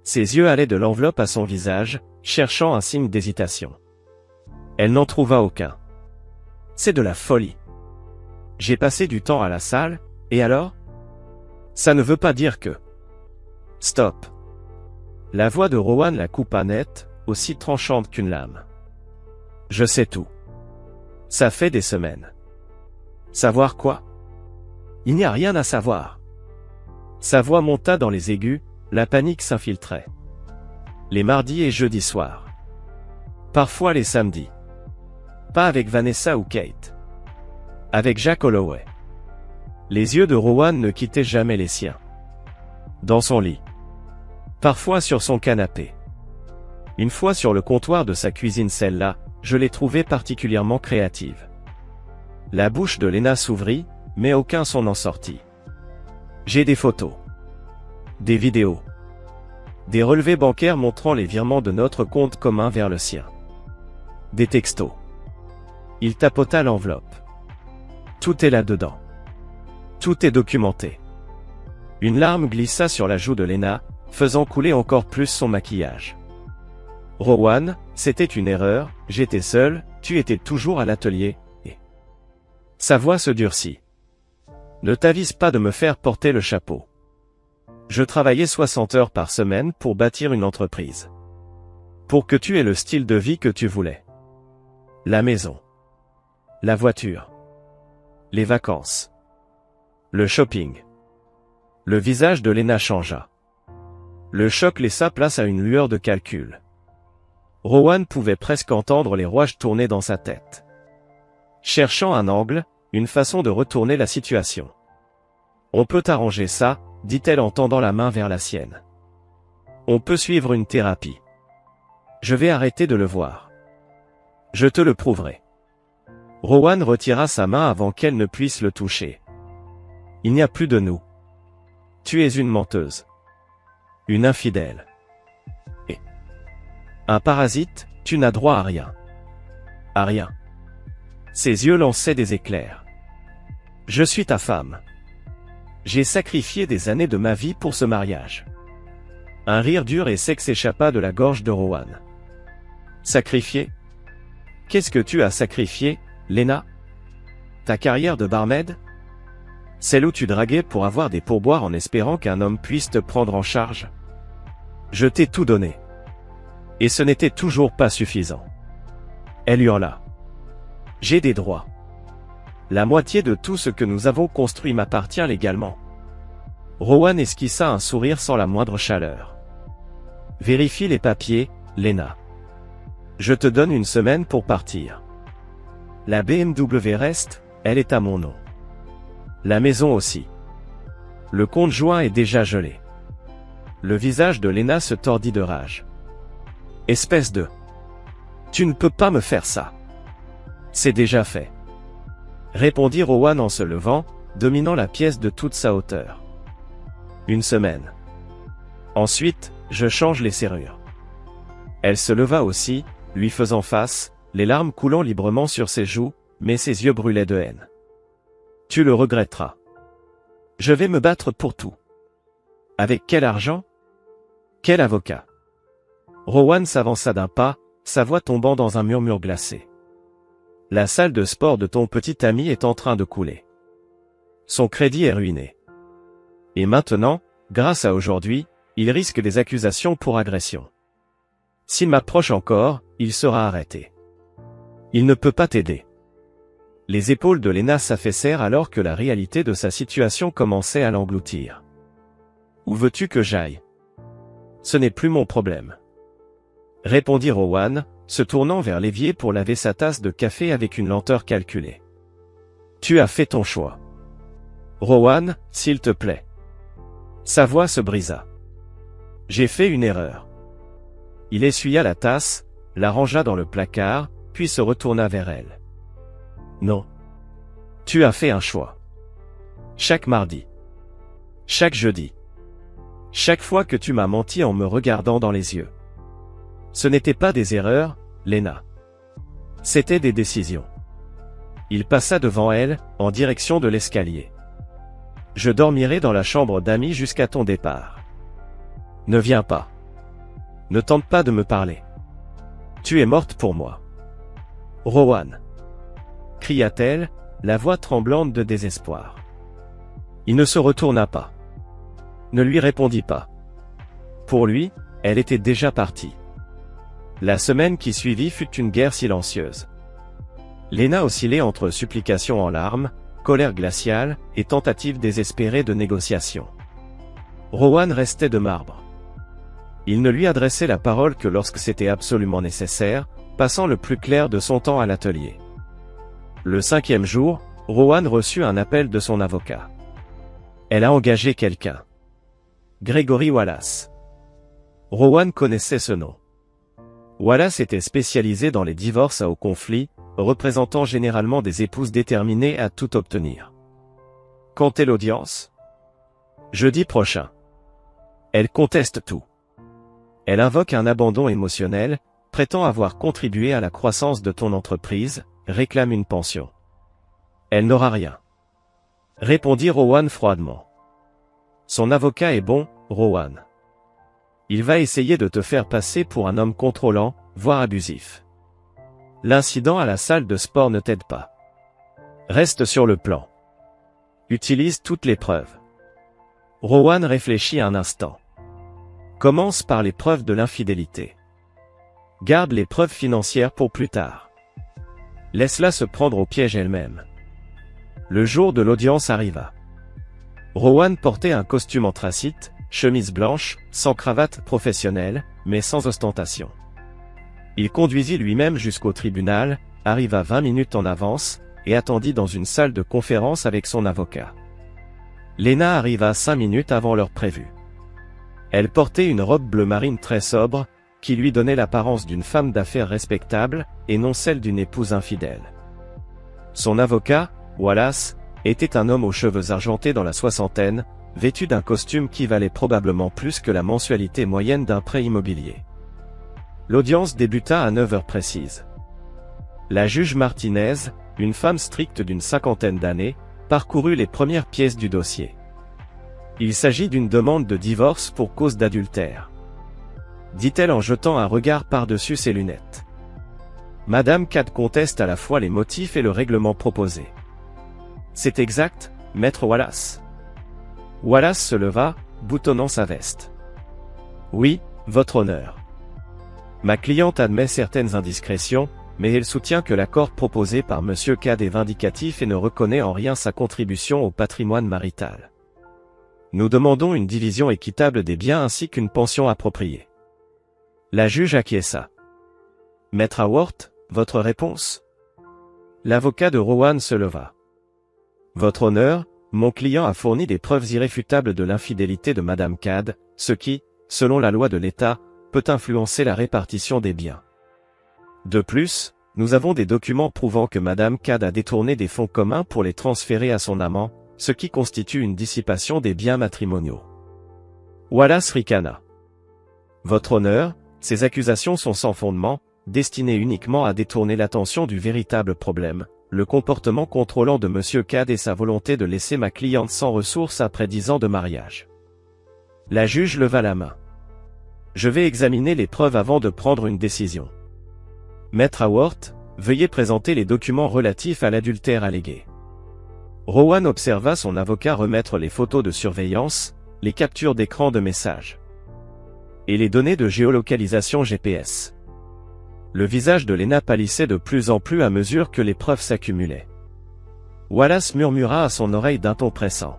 Ses yeux allaient de l'enveloppe à son visage, cherchant un signe d'hésitation. Elle n'en trouva aucun. C'est de la folie. J'ai passé du temps à la salle, et alors? Ça ne veut pas dire que... Stop. La voix de Rowan la coupa net, aussi tranchante qu'une lame. Je sais tout. Ça fait des semaines. Savoir quoi? Il n'y a rien à savoir. Sa voix monta dans les aigus, la panique s'infiltrait. Les mardis et jeudis soirs. Parfois les samedis. Pas avec Vanessa ou Kate. Avec Jack Holloway. Les yeux de Rowan ne quittaient jamais les siens. Dans son lit. Parfois sur son canapé. Une fois sur le comptoir de sa cuisine, celle-là, je l'ai trouvée particulièrement créative. La bouche de Lena s'ouvrit, mais aucun son n'en sortit. J'ai des photos. Des vidéos. Des relevés bancaires montrant les virements de notre compte commun vers le sien. Des textos. Il tapota l'enveloppe. Tout est là-dedans. Tout est documenté. Une larme glissa sur la joue de Lena, faisant couler encore plus son maquillage. Rowan, c'était une erreur, j'étais seul, tu étais toujours à l'atelier, et... Sa voix se durcit. Ne t'avise pas de me faire porter le chapeau. Je travaillais 60 heures par semaine pour bâtir une entreprise. Pour que tu aies le style de vie que tu voulais. La maison. La voiture. Les vacances. Le shopping. Le visage de Lena changea. Le choc laissa place à une lueur de calcul. Rowan pouvait presque entendre les rouages tourner dans sa tête. Cherchant un angle, une façon de retourner la situation. On peut arranger ça, dit-elle en tendant la main vers la sienne. On peut suivre une thérapie. Je vais arrêter de le voir. Je te le prouverai. Rowan retira sa main avant qu'elle ne puisse le toucher. Il n'y a plus de nous. Tu es une menteuse. Une infidèle. Et un parasite, tu n'as droit à rien. À rien. Ses yeux lançaient des éclairs. Je suis ta femme. J'ai sacrifié des années de ma vie pour ce mariage. Un rire dur et sec s'échappa de la gorge de Rowan. Sacrifié? Qu'est-ce que tu as sacrifié, Lena? Ta carrière de barmaid? Celle où tu draguais pour avoir des pourboires en espérant qu'un homme puisse te prendre en charge? Je t'ai tout donné. Et ce n'était toujours pas suffisant. Elle hurla. J'ai des droits. La moitié de tout ce que nous avons construit m'appartient légalement. Rowan esquissa un sourire sans la moindre chaleur. Vérifie les papiers, Lena. Je te donne une semaine pour partir. La BMW reste, elle est à mon nom. La maison aussi. Le compte joint est déjà gelé. Le visage de Lena se tordit de rage. Espèce de... Tu ne peux pas me faire ça. C'est déjà fait. Répondit Rowan en se levant, dominant la pièce de toute sa hauteur. Une semaine. Ensuite, je change les serrures. Elle se leva aussi, lui faisant face, les larmes coulant librement sur ses joues, mais ses yeux brûlaient de haine. Tu le regretteras. Je vais me battre pour tout. Avec quel argent? Quel avocat? Rowan s'avança d'un pas, sa voix tombant dans un murmure glacé. La salle de sport de ton petit ami est en train de couler. Son crédit est ruiné. Et maintenant, grâce à aujourd'hui, il risque des accusations pour agression. S'il m'approche encore, il sera arrêté. Il ne peut pas t'aider. Les épaules de Lena s'affaissèrent alors que la réalité de sa situation commençait à l'engloutir. Où veux-tu que j'aille? Ce n'est plus mon problème. Répondit Rowan, se tournant vers l'évier pour laver sa tasse de café avec une lenteur calculée. Tu as fait ton choix. Rowan, s'il te plaît. Sa voix se brisa. J'ai fait une erreur. Il essuya la tasse, la rangea dans le placard, puis se retourna vers elle. Non. Tu as fait un choix. Chaque mardi. Chaque jeudi. Chaque fois que tu m'as menti en me regardant dans les yeux. Ce n'étaient pas des erreurs, Lena. C'étaient des décisions. Il passa devant elle, en direction de l'escalier. Je dormirai dans la chambre d'amis jusqu'à ton départ. Ne viens pas. Ne tente pas de me parler. Tu es morte pour moi. Rowan. Cria-t-elle, la voix tremblante de désespoir. Il ne se retourna pas. Ne lui répondit pas. Pour lui, elle était déjà partie. La semaine qui suivit fut une guerre silencieuse. Lena oscillait entre supplications en larmes, colère glaciale, et tentatives désespérées de négociation. Rowan restait de marbre. Il ne lui adressait la parole que lorsque c'était absolument nécessaire, passant le plus clair de son temps à l'atelier. Le 5e jour, Rowan reçut un appel de son avocat. Elle a engagé quelqu'un. Gregory Wallace. Rowan connaissait ce nom. Wallace était spécialisé dans les divorces à haut conflit, représentant généralement des épouses déterminées à tout obtenir. Quand est l'audience? Jeudi prochain. Elle conteste tout. Elle invoque un abandon émotionnel, prétend avoir contribué à la croissance de ton entreprise, réclame une pension. Elle n'aura rien. Répondit Rowan froidement. Son avocat est bon, Rowan. Il va essayer de te faire passer pour un homme contrôlant, voire abusif. L'incident à la salle de sport ne t'aide pas. Reste sur le plan. Utilise toutes les preuves. Rowan réfléchit un instant. Commence par les preuves de l'infidélité. Garde les preuves financières pour plus tard. Laisse-la se prendre au piège elle-même. Le jour de l'audience arriva. Rowan portait un costume anthracite, chemise blanche, sans cravate professionnelle, mais sans ostentation. Il conduisit lui-même jusqu'au tribunal, arriva 20 minutes en avance, et attendit dans une salle de conférence avec son avocat. Lena arriva 5 minutes avant l'heure prévue. Elle portait une robe bleu marine très sobre, qui lui donnait l'apparence d'une femme d'affaires respectable, et non celle d'une épouse infidèle. Son avocat, Wallace, était un homme aux cheveux argentés dans la soixantaine, vêtu d'un costume qui valait probablement plus que la mensualité moyenne d'un prêt immobilier. L'audience débuta à 9 heures précises. La juge Martinez, une femme stricte d'une 50aine d'années, parcourut les premières pièces du dossier. Il s'agit d'une demande de divorce pour cause d'adultère, dit-elle en jetant un regard par-dessus ses lunettes. Madame Cad conteste à la fois les motifs et le règlement proposé. C'est exact, maître Wallace. Wallace se leva, boutonnant sa veste. Oui, votre honneur. Ma cliente admet certaines indiscrétions, mais elle soutient que l'accord proposé par monsieur Cad est vindicatif et ne reconnaît en rien sa contribution au patrimoine marital. Nous demandons une division équitable des biens ainsi qu'une pension appropriée. La juge acquiesça. Maître Haworth, votre réponse? L'avocat de Rowan se leva. Votre honneur, mon client a fourni des preuves irréfutables de l'infidélité de Madame Cad, ce qui, selon la loi de l'État, peut influencer la répartition des biens. De plus, nous avons des documents prouvant que Madame Cad a détourné des fonds communs pour les transférer à son amant, ce qui constitue une dissipation des biens matrimoniaux. Wallace ricana. Votre honneur, ces accusations sont sans fondement, destinées uniquement à détourner l'attention du véritable problème, le comportement contrôlant de monsieur Cad et sa volonté de laisser ma cliente sans ressources après 10 ans de mariage. La juge leva la main. Je vais examiner les preuves avant de prendre une décision. Maître Haworth, veuillez présenter les documents relatifs à l'adultère allégué. Rowan observa son avocat remettre les photos de surveillance, les captures d'écran de messages et les données de géolocalisation GPS. Le visage de Lena pâlissait de plus en plus à mesure que les preuves s'accumulaient. Wallace murmura à son oreille d'un ton pressant.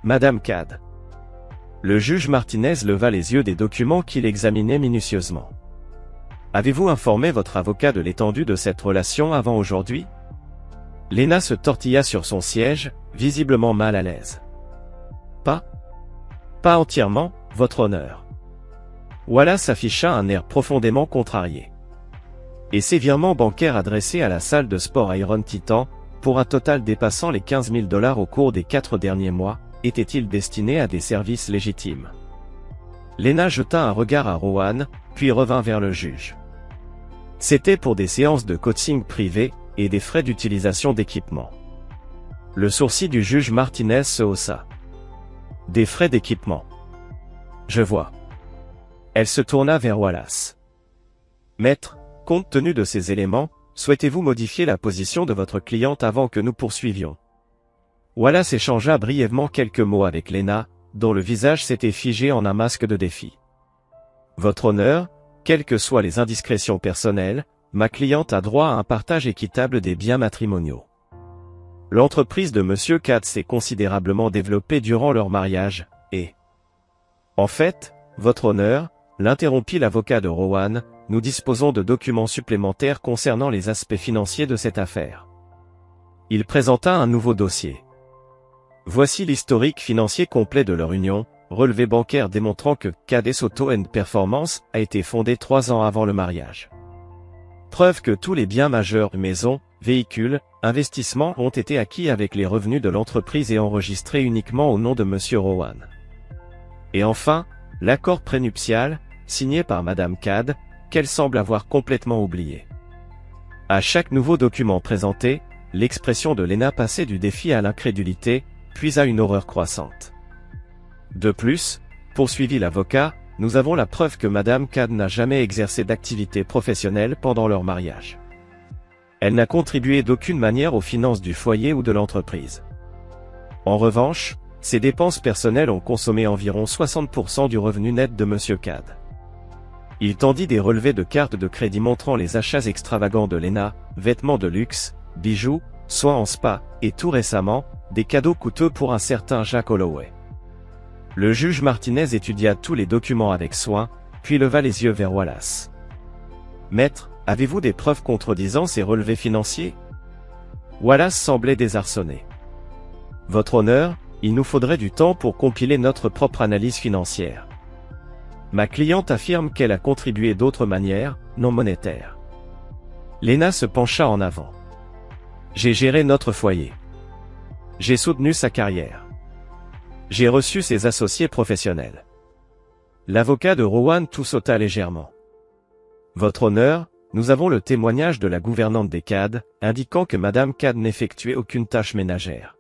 Madame Cad. Le juge Martinez leva les yeux des documents qu'il examinait minutieusement. Avez-vous informé votre avocat de l'étendue de cette relation avant aujourd'hui? Lena se tortilla sur son siège, visiblement mal à l'aise. Pas entièrement, votre honneur. Wallace afficha un air profondément contrarié. Et ces virements bancaires adressés à la salle de sport Iron Titan, pour un total dépassant les 15 000 $ au cours des 4 derniers mois, étaient-ils destinés à des services légitimes? Lena jeta un regard à Rowan, puis revint vers le juge. C'était pour des séances de coaching privées, et des frais d'utilisation d'équipement. Le sourcil du juge Martinez se haussa. Des frais d'équipement. Je vois. Elle se tourna vers Wallace. Maître, compte tenu de ces éléments, souhaitez-vous modifier la position de votre cliente avant que nous poursuivions? Wallace échangea brièvement quelques mots avec Lena, dont le visage s'était figé en un masque de défi. Votre honneur, quelles que soient les indiscrétions personnelles, ma cliente a droit à un partage équitable des biens matrimoniaux. L'entreprise de Monsieur Katz s'est considérablement développée durant leur mariage, et... En fait, votre honneur, l'interrompit l'avocat de Rowan, nous disposons de documents supplémentaires concernant les aspects financiers de cette affaire. Il présenta un nouveau dossier. Voici l'historique financier complet de leur union, relevé bancaire démontrant que Cades Auto & Performance a été fondé 3 ans avant le mariage. Preuve que tous les biens majeurs, maisons, véhicules, investissements ont été acquis avec les revenus de l'entreprise et enregistrés uniquement au nom de Monsieur Rowan. Et enfin, l'accord prénuptial, signé par Madame Cad, qu'elle semble avoir complètement oublié. À chaque nouveau document présenté, l'expression de Lena passait du défi à l'incrédulité, puis à une horreur croissante. De plus, poursuivit l'avocat, nous avons la preuve que Madame Cad n'a jamais exercé d'activité professionnelle pendant leur mariage. Elle n'a contribué d'aucune manière aux finances du foyer ou de l'entreprise. En revanche, ses dépenses personnelles ont consommé environ 60% du revenu net de Monsieur Cad. Il tendit des relevés de cartes de crédit montrant les achats extravagants de Lena, vêtements de luxe, bijoux, soins en spa, et tout récemment, des cadeaux coûteux pour un certain Jack Holloway. Le juge Martinez étudia tous les documents avec soin, puis leva les yeux vers Wallace. Maître, avez-vous des preuves contredisant ces relevés financiers? Wallace semblait désarçonné. Votre honneur, il nous faudrait du temps pour compiler notre propre analyse financière. Ma cliente affirme qu'elle a contribué d'autres manières, non monétaires. Lena se pencha en avant. J'ai géré notre foyer. J'ai soutenu sa carrière. J'ai reçu ses associés professionnels. L'avocat de Rowan tout sauta légèrement. Votre honneur, nous avons le témoignage de la gouvernante des Cad, indiquant que Madame Cad n'effectuait aucune tâche ménagère.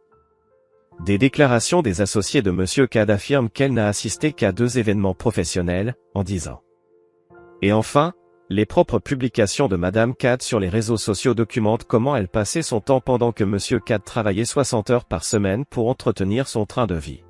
Des déclarations des associés de Monsieur Cad affirment qu'elle n'a assisté qu'à 2 événements professionnels, en 10 ans. Et enfin, les propres publications de Madame Cad sur les réseaux sociaux documentent comment elle passait son temps pendant que Monsieur Cad travaillait 60 heures par semaine pour entretenir son train de vie.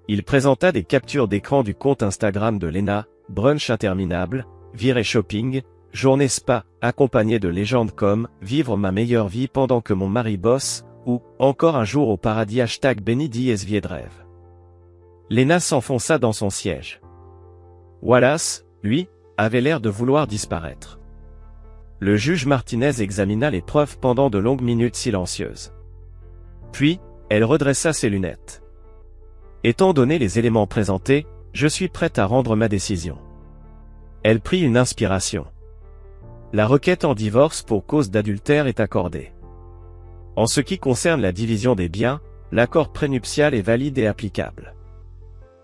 Il présenta des captures d'écran du compte Instagram de Lena, brunch interminable, virée shopping, journée spa, accompagnée de légendes comme « Vivre ma meilleure vie pendant que mon mari bosse » ou « Encore un jour au paradis » Béni dies Viedrève. Lena s'enfonça dans son siège. Wallace, lui, avait l'air de vouloir disparaître. Le juge Martinez examina les preuves pendant de longues minutes silencieuses. Puis, elle redressa ses lunettes. Étant donné les éléments présentés, je suis prête à rendre ma décision. Elle prit une inspiration. La requête en divorce pour cause d'adultère est accordée. En ce qui concerne la division des biens, l'accord prénuptial est valide et applicable.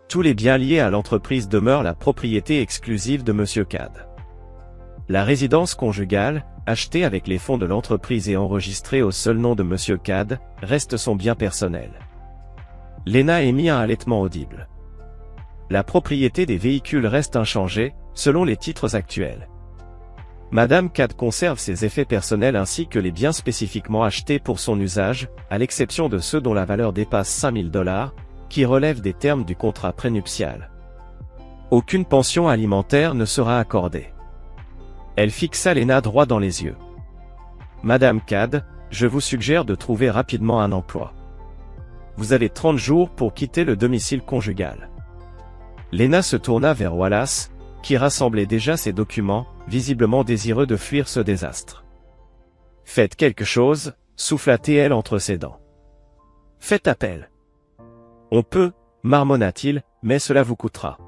Tous les biens liés à l'entreprise demeurent la propriété exclusive de Monsieur Cad. La résidence conjugale, achetée avec les fonds de l'entreprise et enregistrée au seul nom de Monsieur Cad, reste son bien personnel. Lena émit un halètement audible. La propriété des véhicules reste inchangée, selon les titres actuels. Madame Cad conserve ses effets personnels ainsi que les biens spécifiquement achetés pour son usage, à l'exception de ceux dont la valeur dépasse 5 000 $, qui relèvent des termes du contrat prénuptial. Aucune pension alimentaire ne sera accordée. Elle fixa Lena droit dans les yeux. Madame Cad, je vous suggère de trouver rapidement un emploi. Vous avez 30 jours pour quitter le domicile conjugal. Lena se tourna vers Wallace, qui rassemblait déjà ses documents, visiblement désireux de fuir ce désastre. « Faites quelque chose », souffla TL entre ses dents. « Faites appel. »« On peut, » marmonna-t-il, « mais cela vous coûtera. »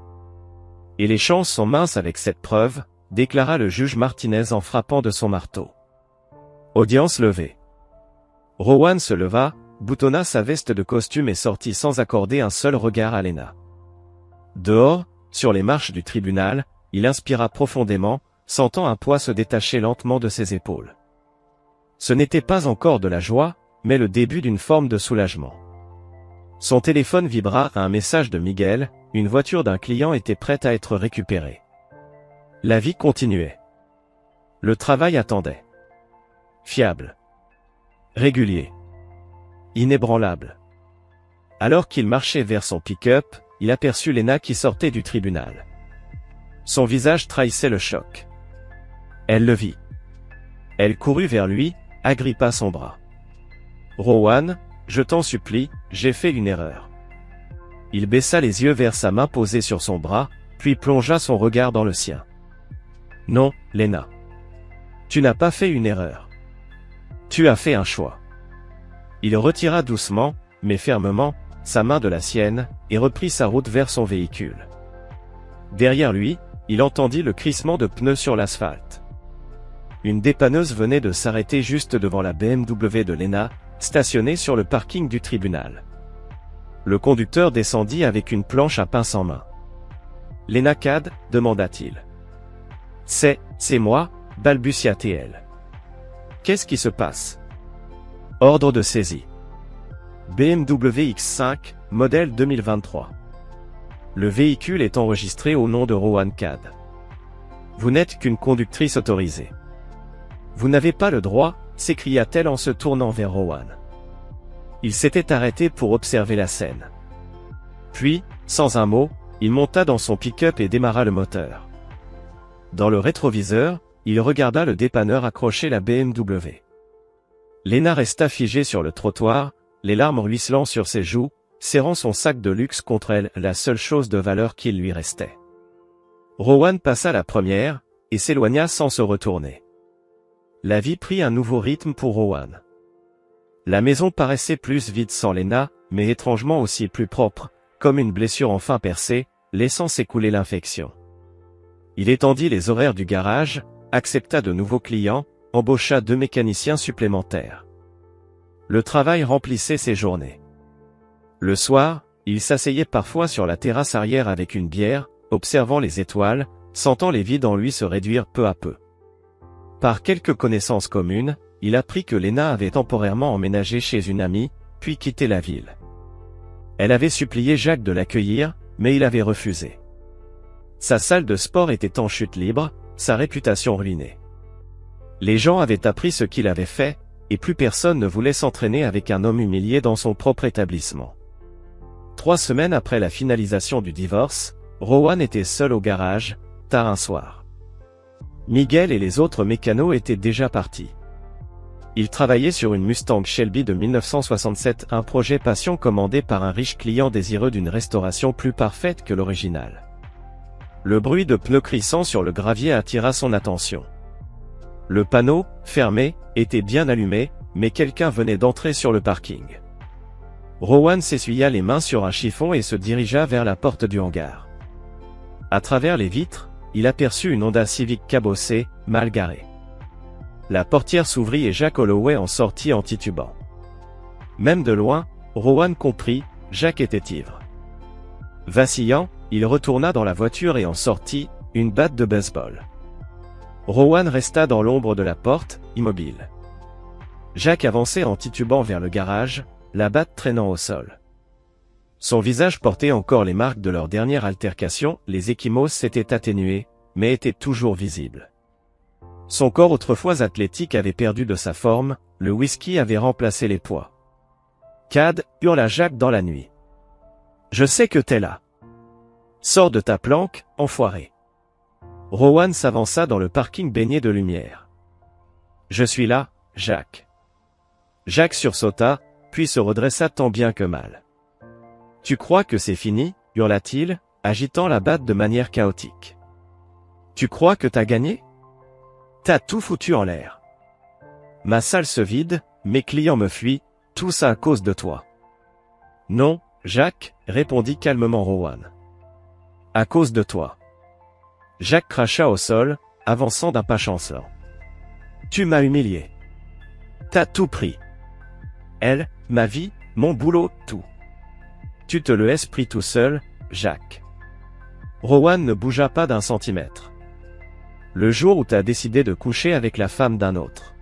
« Et les chances sont minces avec cette preuve, » déclara le juge Martinez en frappant de son marteau. Audience levée. Rowan se leva, boutonna sa veste de costume et sortit sans accorder un seul regard à Lena. Dehors, sur les marches du tribunal, il inspira profondément, sentant un poids se détacher lentement de ses épaules. Ce n'était pas encore de la joie, mais le début d'une forme de soulagement. Son téléphone vibra à un message de Miguel, une voiture d'un client était prête à être récupérée. La vie continuait. Le travail attendait. Fiable. Régulier. Inébranlable. Alors qu'il marchait vers son pick-up, il aperçut Lena qui sortait du tribunal. Son visage trahissait le choc. Elle le vit. Elle courut vers lui, agrippa son bras. « Rowan, je t'en supplie, j'ai fait une erreur. » Il baissa les yeux vers sa main posée sur son bras, puis plongea son regard dans le sien. « Non, Lena. Tu n'as pas fait une erreur. Tu as fait un choix. » Il retira doucement, mais fermement, sa main de la sienne, et reprit sa route vers son véhicule. Derrière lui, il entendit le crissement de pneus sur l'asphalte. Une dépanneuse venait de s'arrêter juste devant la BMW de Lena, stationnée sur le parking du tribunal. Le conducteur descendit avec une planche à pince en main. « Lena Cad » demanda-t-il. « C'est moi » balbutia-t-elle. « Qu'est-ce qui se passe ?» Ordre de saisie. BMW X5, modèle 2023. Le véhicule est enregistré au nom de Rowan Cad. Vous n'êtes qu'une conductrice autorisée. Vous n'avez pas le droit, s'écria-t-elle en se tournant vers Rowan. Il s'était arrêté pour observer la scène. Puis, sans un mot, il monta dans son pick-up et démarra le moteur. Dans le rétroviseur, il regarda le dépanneur accrocher la BMW. Lena resta figée sur le trottoir, les larmes ruisselant sur ses joues, serrant son sac de luxe contre elle, la seule chose de valeur qu'il lui restait. Rowan passa la première, et s'éloigna sans se retourner. La vie prit un nouveau rythme pour Rowan. La maison paraissait plus vide sans Lena, mais étrangement aussi plus propre, comme une blessure enfin percée, laissant s'écouler l'infection. Il étendit les horaires du garage, accepta de nouveaux clients, embaucha 2 mécaniciens supplémentaires. Le travail remplissait ses journées. Le soir, il s'asseyait parfois sur la terrasse arrière avec une bière, observant les étoiles, sentant les vides en lui se réduire peu à peu. Par quelques connaissances communes, il apprit que Lena avait temporairement emménagé chez une amie, puis quitté la ville. Elle avait supplié Jacques de l'accueillir, mais il avait refusé. Sa salle de sport était en chute libre, sa réputation ruinée. Les gens avaient appris ce qu'il avait fait, et plus personne ne voulait s'entraîner avec un homme humilié dans son propre établissement. 3 semaines après la finalisation du divorce, Rowan était seul au garage, tard un soir. Miguel et les autres mécanos étaient déjà partis. Il travaillait sur une Mustang Shelby de 1967, un projet passion commandé par un riche client désireux d'une restauration plus parfaite que l'original. Le bruit de pneus crissant sur le gravier attira son attention. Le panneau, fermé, était bien allumé, mais quelqu'un venait d'entrer sur le parking. Rowan s'essuya les mains sur un chiffon et se dirigea vers la porte du hangar. À travers les vitres, il aperçut une Honda Civic cabossée, mal garée. La portière s'ouvrit et Jack Holloway en sortit en titubant. Même de loin, Rowan comprit, Jack était ivre. Vacillant, il retourna dans la voiture et en sortit, une batte de baseball. Rowan resta dans l'ombre de la porte, immobile. Jack avançait en titubant vers le garage, la batte traînant au sol. Son visage portait encore les marques de leur dernière altercation, les ecchymoses s'étaient atténués, mais étaient toujours visibles. Son corps autrefois athlétique avait perdu de sa forme, le whisky avait remplacé les poids. « Cad » hurla Jack dans la nuit. « Je sais que t'es là. Sors de ta planque, enfoiré. » Rowan s'avança dans le parking baigné de lumière. « Je suis là, Jack. » Jack sursauta, puis se redressa tant bien que mal. « Tu crois que c'est fini » hurla-t-il, agitant la batte de manière chaotique. « Tu crois que t'as gagné ?» T'as tout foutu en l'air. Ma salle se vide, mes clients me fuient, tout ça à cause de toi. Non, Jack, répondit calmement Rowan. À cause de toi. Jack cracha au sol, avançant d'un pas chancelant. Tu m'as humilié. T'as tout pris. Elle, ma vie, mon boulot, tout. Tu te le laisses pris tout seul, Jack. Rowan ne bougea pas d'un centimètre. Le jour où t'as décidé de coucher avec la femme d'un autre.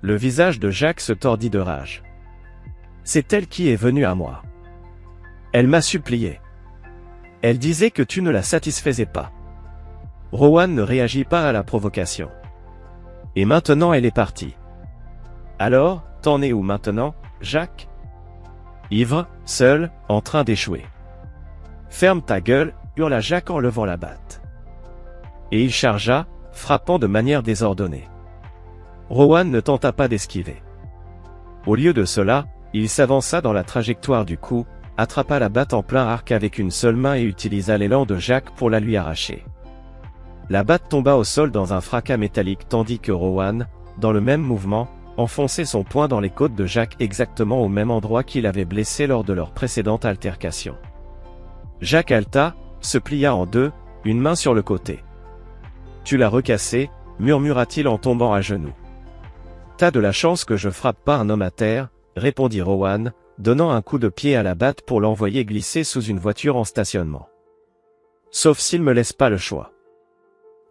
Le visage de Jack se tordit de rage. C'est elle qui est venue à moi. Elle m'a supplié. Elle disait que tu ne la satisfaisais pas. Rowan ne réagit pas à la provocation. Et maintenant elle est partie. Alors, t'en es où maintenant, Jack? Ivre, seul, en train d'échouer. Ferme ta gueule, hurla Jack en levant la batte. Et il chargea, frappant de manière désordonnée. Rowan ne tenta pas d'esquiver. Au lieu de cela, il s'avança dans la trajectoire du coup, attrapa la batte en plein arc avec une seule main et utilisa l'élan de Jack pour la lui arracher. La batte tomba au sol dans un fracas métallique tandis que Rowan, dans le même mouvement, enfonçait son poing dans les côtes de Jack exactement au même endroit qu'il avait blessé lors de leur précédente altercation. Jack haleta, se plia en deux, une main sur le côté. « Tu l'as recassé » murmura-t-il en tombant à genoux. « T'as de la chance que je frappe pas un homme à terre » répondit Rowan, donnant un coup de pied à la batte pour l'envoyer glisser sous une voiture en stationnement. « Sauf s'il me laisse pas le choix. »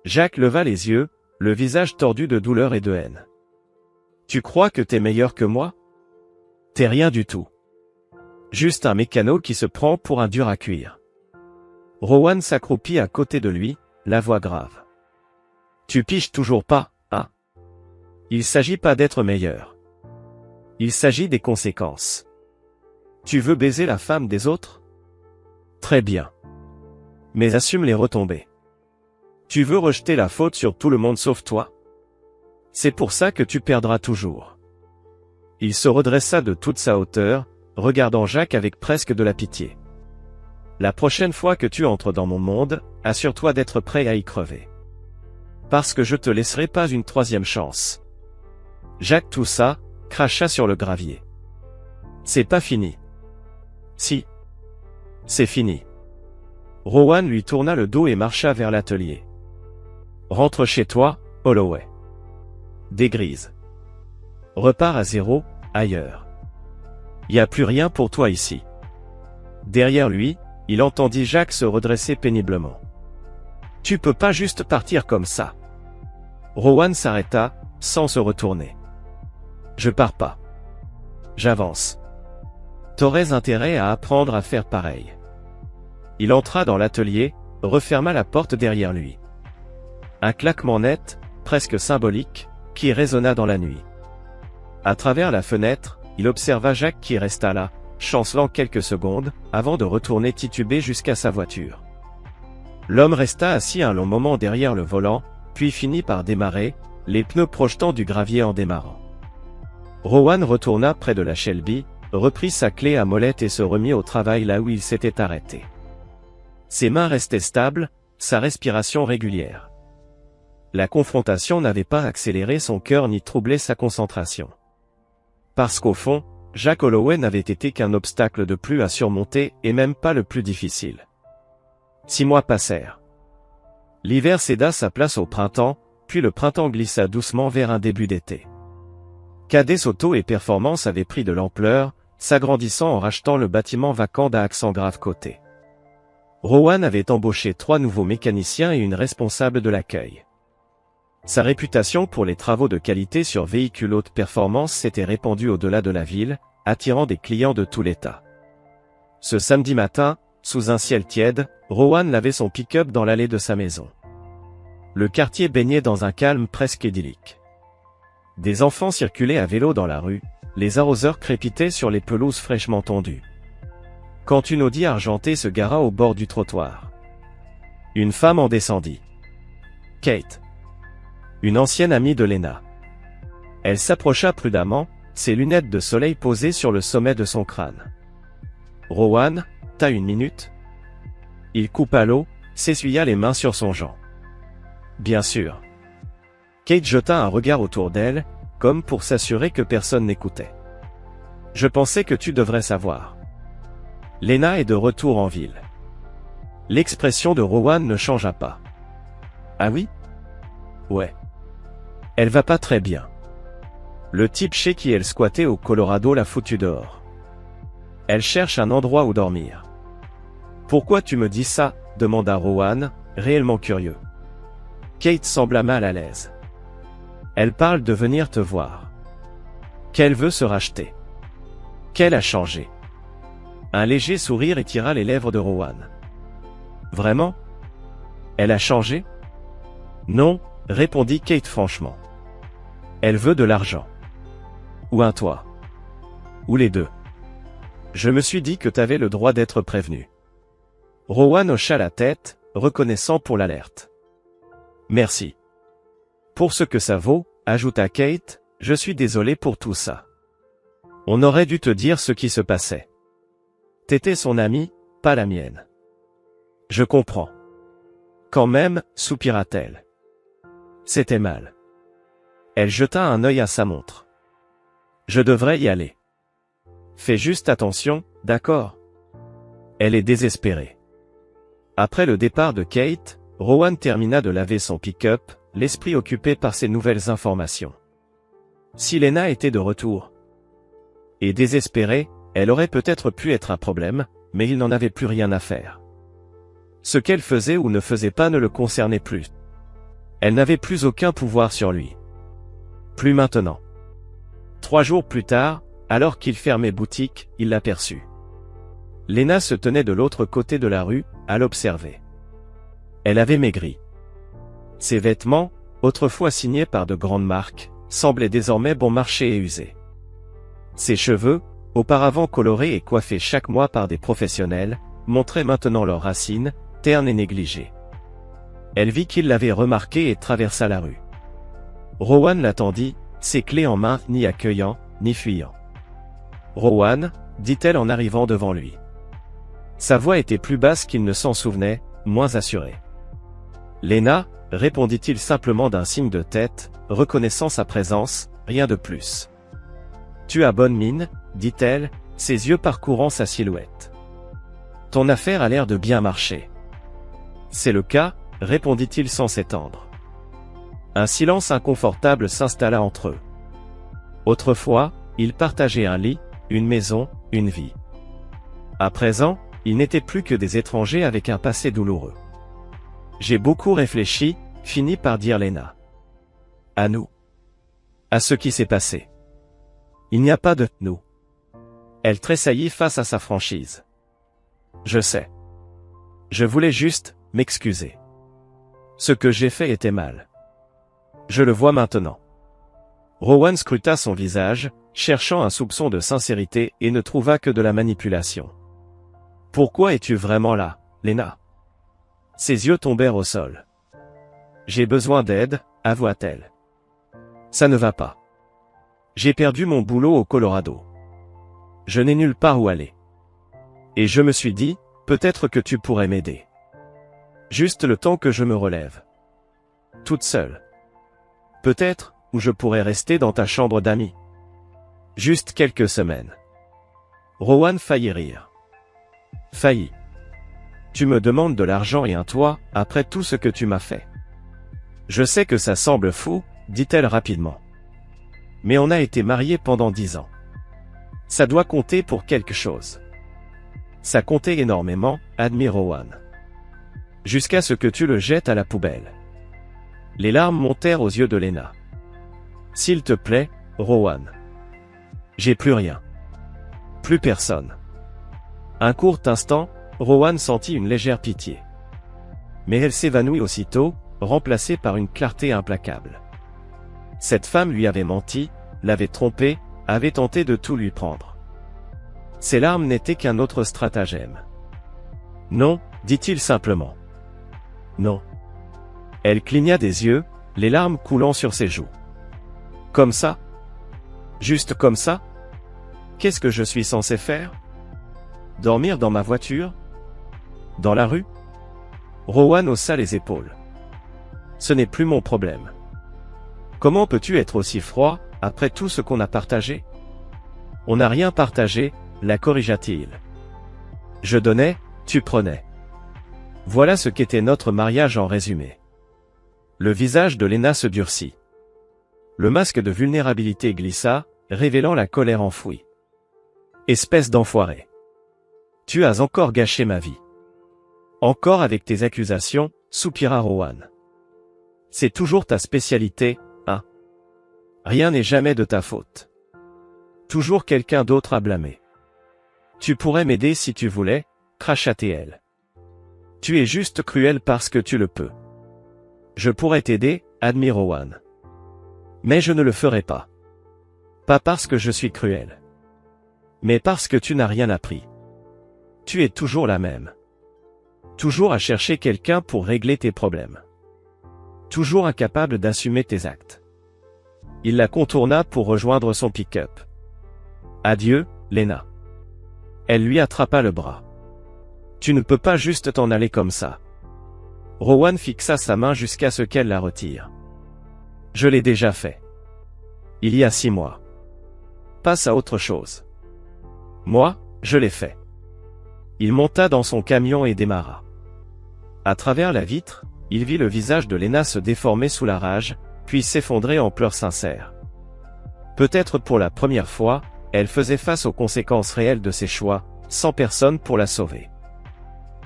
Jack leva les yeux, le visage tordu de douleur et de haine. « Tu crois que t'es meilleur que moi? T'es rien du tout. Juste un mécano qui se prend pour un dur à cuire. » Rowan s'accroupit à côté de lui, la voix grave. « Tu piges toujours pas, hein? Il s'agit pas d'être meilleur. Il s'agit des conséquences. Tu veux baiser la femme des autres? Très bien. Mais assume les retombées. Tu veux rejeter la faute sur tout le monde sauf toi? C'est pour ça que tu perdras toujours. » Il se redressa de toute sa hauteur, regardant Jack avec presque de la pitié. « La prochaine fois que tu entres dans mon monde, assure-toi d'être prêt à y crever. Parce que je te laisserai pas une troisième chance. » Jack toussa, cracha sur le gravier. « C'est pas fini. »« Si. C'est fini. » Rowan lui tourna le dos et marcha vers l'atelier. « Rentre chez toi, Holloway. Dégrise. Repars à zéro, ailleurs. Y a plus rien pour toi ici. » Derrière lui, il entendit Jack se redresser péniblement. « Tu peux pas juste partir comme ça. » Rowan s'arrêta, sans se retourner. « Je pars pas. J'avance. T'aurais intérêt à apprendre à faire pareil. » Il entra dans l'atelier, referma la porte derrière lui. Un claquement net, presque symbolique, qui résonna dans la nuit. À travers la fenêtre, il observa Jack qui resta là, chancelant quelques secondes, avant de retourner tituber jusqu'à sa voiture. L'homme resta assis un long moment derrière le volant, puis finit par démarrer, les pneus projetant du gravier en démarrant. Rowan retourna près de la Shelby, reprit sa clé à molette et se remit au travail là où il s'était arrêté. Ses mains restaient stables, sa respiration régulière. La confrontation n'avait pas accéléré son cœur ni troublé sa concentration. Parce qu'au fond, Jack Holloway n'avait été qu'un obstacle de plus à surmonter et même pas le plus difficile. 6 mois passèrent. L'hiver céda sa place au printemps, puis le printemps glissa doucement vers un début d'été. Cadets Auto et Performance avaient pris de l'ampleur, s'agrandissant en rachetant le bâtiment vacant d'Accent Grave côté. Rowan avait embauché 3 nouveaux mécaniciens et une responsable de l'accueil. Sa réputation pour les travaux de qualité sur véhicules haute performance s'était répandue au-delà de la ville, attirant des clients de tout l'État. Ce samedi matin, sous un ciel tiède, Rowan lavait son pick-up dans l'allée de sa maison. Le quartier baignait dans un calme presque idyllique. Des enfants circulaient à vélo dans la rue, les arroseurs crépitaient sur les pelouses fraîchement tondues. Quand une Audi argentée se gara au bord du trottoir. Une femme en descendit. Kate. Une ancienne amie de Lena. Elle s'approcha prudemment, ses lunettes de soleil posées sur le sommet de son crâne. « Rowan, t'as une minute ?» Il coupa l'eau, s'essuya les mains sur son jambe. « Bien sûr. » Kate jeta un regard autour d'elle, comme pour s'assurer que personne n'écoutait. Je pensais que tu devrais savoir. Lena est de retour en ville. L'expression de Rowan ne changea pas. Ah oui? Ouais. Elle va pas très bien. Le type chez qui elle squattait au Colorado l'a foutue dehors. Elle cherche un endroit où dormir. Pourquoi tu me dis ça? Demanda Rowan, réellement curieux. Kate sembla mal à l'aise. Elle parle de venir te voir. Qu'elle veut se racheter. Qu'elle a changé. Un léger sourire étira les lèvres de Rowan. Vraiment? Elle a changé? Non, répondit Kate franchement. Elle veut de l'argent. Ou un toit. Ou les deux. Je me suis dit que t'avais le droit d'être prévenu. Rowan hocha la tête, reconnaissant pour l'alerte. Merci. Pour ce que ça vaut, ajouta Kate, je suis désolé pour tout ça. On aurait dû te dire ce qui se passait. T'étais son amie, pas la mienne. Je comprends. Quand même, soupira-t-elle. C'était mal. Elle jeta un œil à sa montre. Je devrais y aller. Fais juste attention, d'accord? Elle est désespérée. Après le départ de Kate, Rowan termina de laver son pick-up, l'esprit occupé par ces nouvelles informations. Si Lena était de retour et désespérée, elle aurait peut-être pu être un problème, mais il n'en avait plus rien à faire. Ce qu'elle faisait ou ne faisait pas ne le concernait plus. Elle n'avait plus aucun pouvoir sur lui. Plus maintenant. 3 jours plus tard, alors qu'il fermait boutique, il l'aperçut. Lena se tenait de l'autre côté de la rue, à l'observer. Elle avait maigri. Ses vêtements, autrefois signés par de grandes marques, semblaient désormais bon marché et usés. Ses cheveux, auparavant colorés et coiffés chaque mois par des professionnels, montraient maintenant leurs racines, ternes et négligées. Elle vit qu'il l'avait remarqué et traversa la rue. Rowan l'attendit, ses clés en main, ni accueillant, ni fuyant. « Rowan » dit-elle en arrivant devant lui. Sa voix était plus basse qu'il ne s'en souvenait, moins assurée. « Lena » répondit-il simplement d'un signe de tête, reconnaissant sa présence, rien de plus. « Tu as bonne mine » dit-elle, ses yeux parcourant sa silhouette. « Ton affaire a l'air de bien marcher. »« C'est le cas » répondit-il sans s'étendre. Un silence inconfortable s'installa entre eux. Autrefois, ils partageaient un lit, une maison, une vie. À présent, ils n'étaient plus que des étrangers avec un passé douloureux. J'ai beaucoup réfléchi, finit par dire Lena. À nous. À ce qui s'est passé. Il n'y a pas de « nous ». Elle tressaillit face à sa franchise. Je sais. Je voulais juste m'excuser. Ce que j'ai fait était mal. Je le vois maintenant. Rowan scruta son visage, cherchant un soupçon de sincérité et ne trouva que de la manipulation. Pourquoi es-tu vraiment là, Lena? Ses yeux tombèrent au sol. J'ai besoin d'aide, avoua-t-elle. Ça ne va pas. J'ai perdu mon boulot au Colorado. Je n'ai nulle part où aller. Et je me suis dit, peut-être que tu pourrais m'aider. Juste le temps que je me relève. Toute seule. Peut-être, ou je pourrais rester dans ta chambre d'amis. Juste quelques semaines. Rowan faillit rire. Faillit. Tu me demandes de l'argent et un toit, après tout ce que tu m'as fait. Je sais que ça semble fou, dit-elle rapidement. Mais on a été mariés pendant 10 ans. Ça doit compter pour quelque chose. Ça comptait énormément, admit Rowan. Jusqu'à ce que tu le jettes à la poubelle. Les larmes montèrent aux yeux de Lena. S'il te plaît, Rowan. J'ai plus rien. Plus personne. Un court instant, Rowan sentit une légère pitié. Mais elle s'évanouit aussitôt, remplacée par une clarté implacable. Cette femme lui avait menti, l'avait trompé, avait tenté de tout lui prendre. Ses larmes n'étaient qu'un autre stratagème. Non, dit-il simplement. Non. Elle cligna des yeux, les larmes coulant sur ses joues. Comme ça? Juste comme ça? Qu'est-ce que je suis censé faire? Dormir dans ma voiture? Dans la rue? Rowan haussa les épaules. Ce n'est plus mon problème. Comment peux-tu être aussi froid, après tout ce qu'on a partagé? On n'a rien partagé, la corrigea-t-il. Je donnais, tu prenais. Voilà ce qu'était notre mariage en résumé. Le visage de Lena se durcit. Le masque de vulnérabilité glissa, révélant la colère enfouie. Espèce d'enfoiré. Tu as encore gâché ma vie. Encore avec tes accusations, soupira Rowan. C'est toujours ta spécialité, hein? Rien n'est jamais de ta faute. Toujours quelqu'un d'autre à blâmer. Tu pourrais m'aider si tu voulais, cracha-t-elle. Tu es juste cruel parce que tu le peux. Je pourrais t'aider, admit Rowan. Mais je ne le ferai pas. Pas parce que je suis cruel. Mais parce que tu n'as rien appris. Tu es toujours la même. Toujours à chercher quelqu'un pour régler tes problèmes. Toujours incapable d'assumer tes actes. Il la contourna pour rejoindre son pick-up. Adieu, Lena. Elle lui attrapa le bras. Tu ne peux pas juste t'en aller comme ça. Rowan fixa sa main jusqu'à ce qu'elle la retire. Je l'ai déjà fait. Il y a 6 mois. Passe à autre chose. Moi, je l'ai fait. Il monta dans son camion et démarra. À travers la vitre, il vit le visage de Lena se déformer sous la rage, puis s'effondrer en pleurs sincères. Peut-être pour la première fois, elle faisait face aux conséquences réelles de ses choix, sans personne pour la sauver.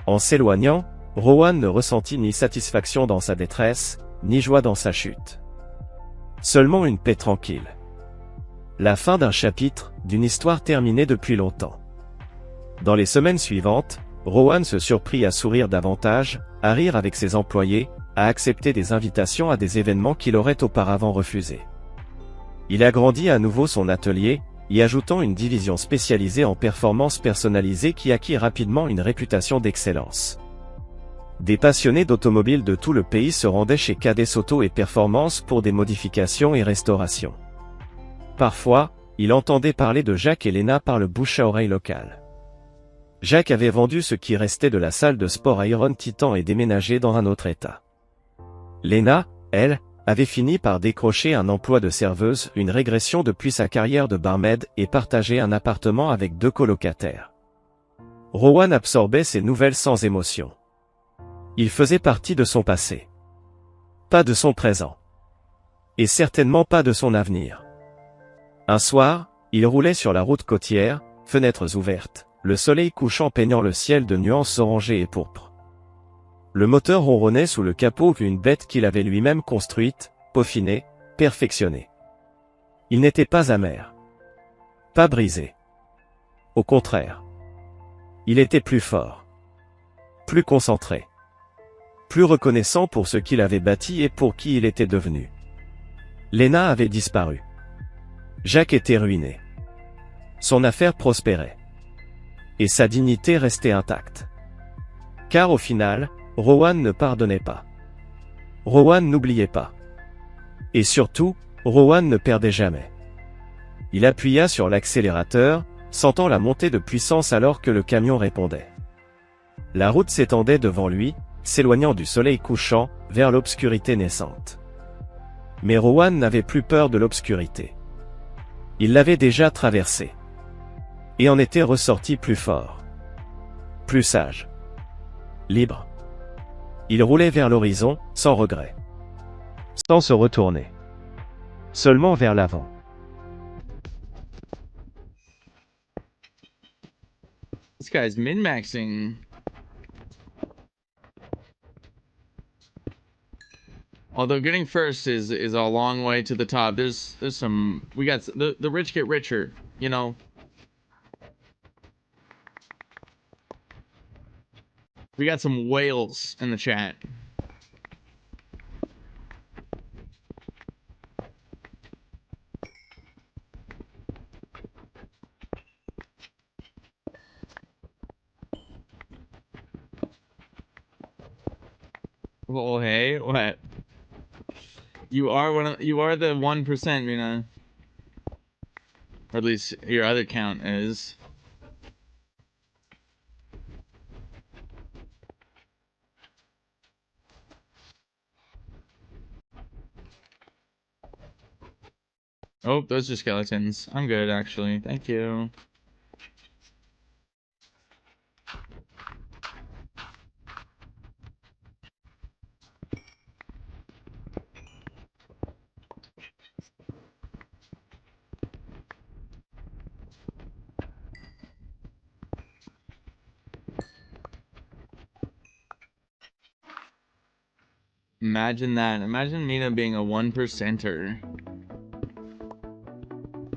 En s'éloignant, Rowan ne ressentit ni satisfaction dans sa détresse, ni joie dans sa chute. Seulement une paix tranquille. La fin d'un chapitre, d'une histoire terminée depuis longtemps. Dans les semaines suivantes, Rowan se surprit à sourire davantage, à rire avec ses employés, à accepter des invitations à des événements qu'il aurait auparavant refusés. Il agrandit à nouveau son atelier, y ajoutant une division spécialisée en performances personnalisées qui acquit rapidement une réputation d'excellence. Des passionnés d'automobiles de tout le pays se rendaient chez KDS Auto et Performance pour des modifications et restaurations. Parfois, il entendait parler de Jacques et Lena par le bouche à oreille local. Jacques avait vendu ce qui restait de la salle de sport à Iron Titan et déménagé dans un autre état. Lena, elle, avait fini par décrocher un emploi de serveuse, une régression depuis sa carrière de barmaid, et partageait un appartement avec 2 colocataires. Rowan absorbait ces nouvelles sans émotion. Il faisait partie de son passé. Pas de son présent. Et certainement pas de son avenir. Un soir, il roulait sur la route côtière, fenêtres ouvertes, le soleil couchant peignant le ciel de nuances orangées et pourpres. Le moteur ronronnait sous le capot d'une bête qu'il avait lui-même construite, peaufinée, perfectionnée. Il n'était pas amer. Pas brisé. Au contraire. Il était plus fort. Plus concentré. Plus reconnaissant pour ce qu'il avait bâti et pour qui il était devenu. Lena avait disparu. Jacques était ruiné. Son affaire prospérait. Et sa dignité restait intacte. Car au final, Rowan ne pardonnait pas. Rowan n'oubliait pas. Et surtout, Rowan ne perdait jamais. Il appuya sur l'accélérateur, sentant la montée de puissance alors que le camion répondait. La route s'étendait devant lui, s'éloignant du soleil couchant, vers l'obscurité naissante. Mais Rowan n'avait plus peur de l'obscurité. Il l'avait déjà traversée. Et en était ressorti plus fort. Plus sage. Libre. Il roulait vers l'horizon, sans regret. Sans se retourner. Seulement vers l'avant. This guy's min-maxing. Although getting first is a long way to the top. There's some, we got the rich get richer, you know. We got some whales in the chat. Well, hey, what? You are the 1%, you know. Or at least your other count is. Oh, those are skeletons. I'm good, actually. Thank you. Imagine that. Imagine Mina being a 1%er.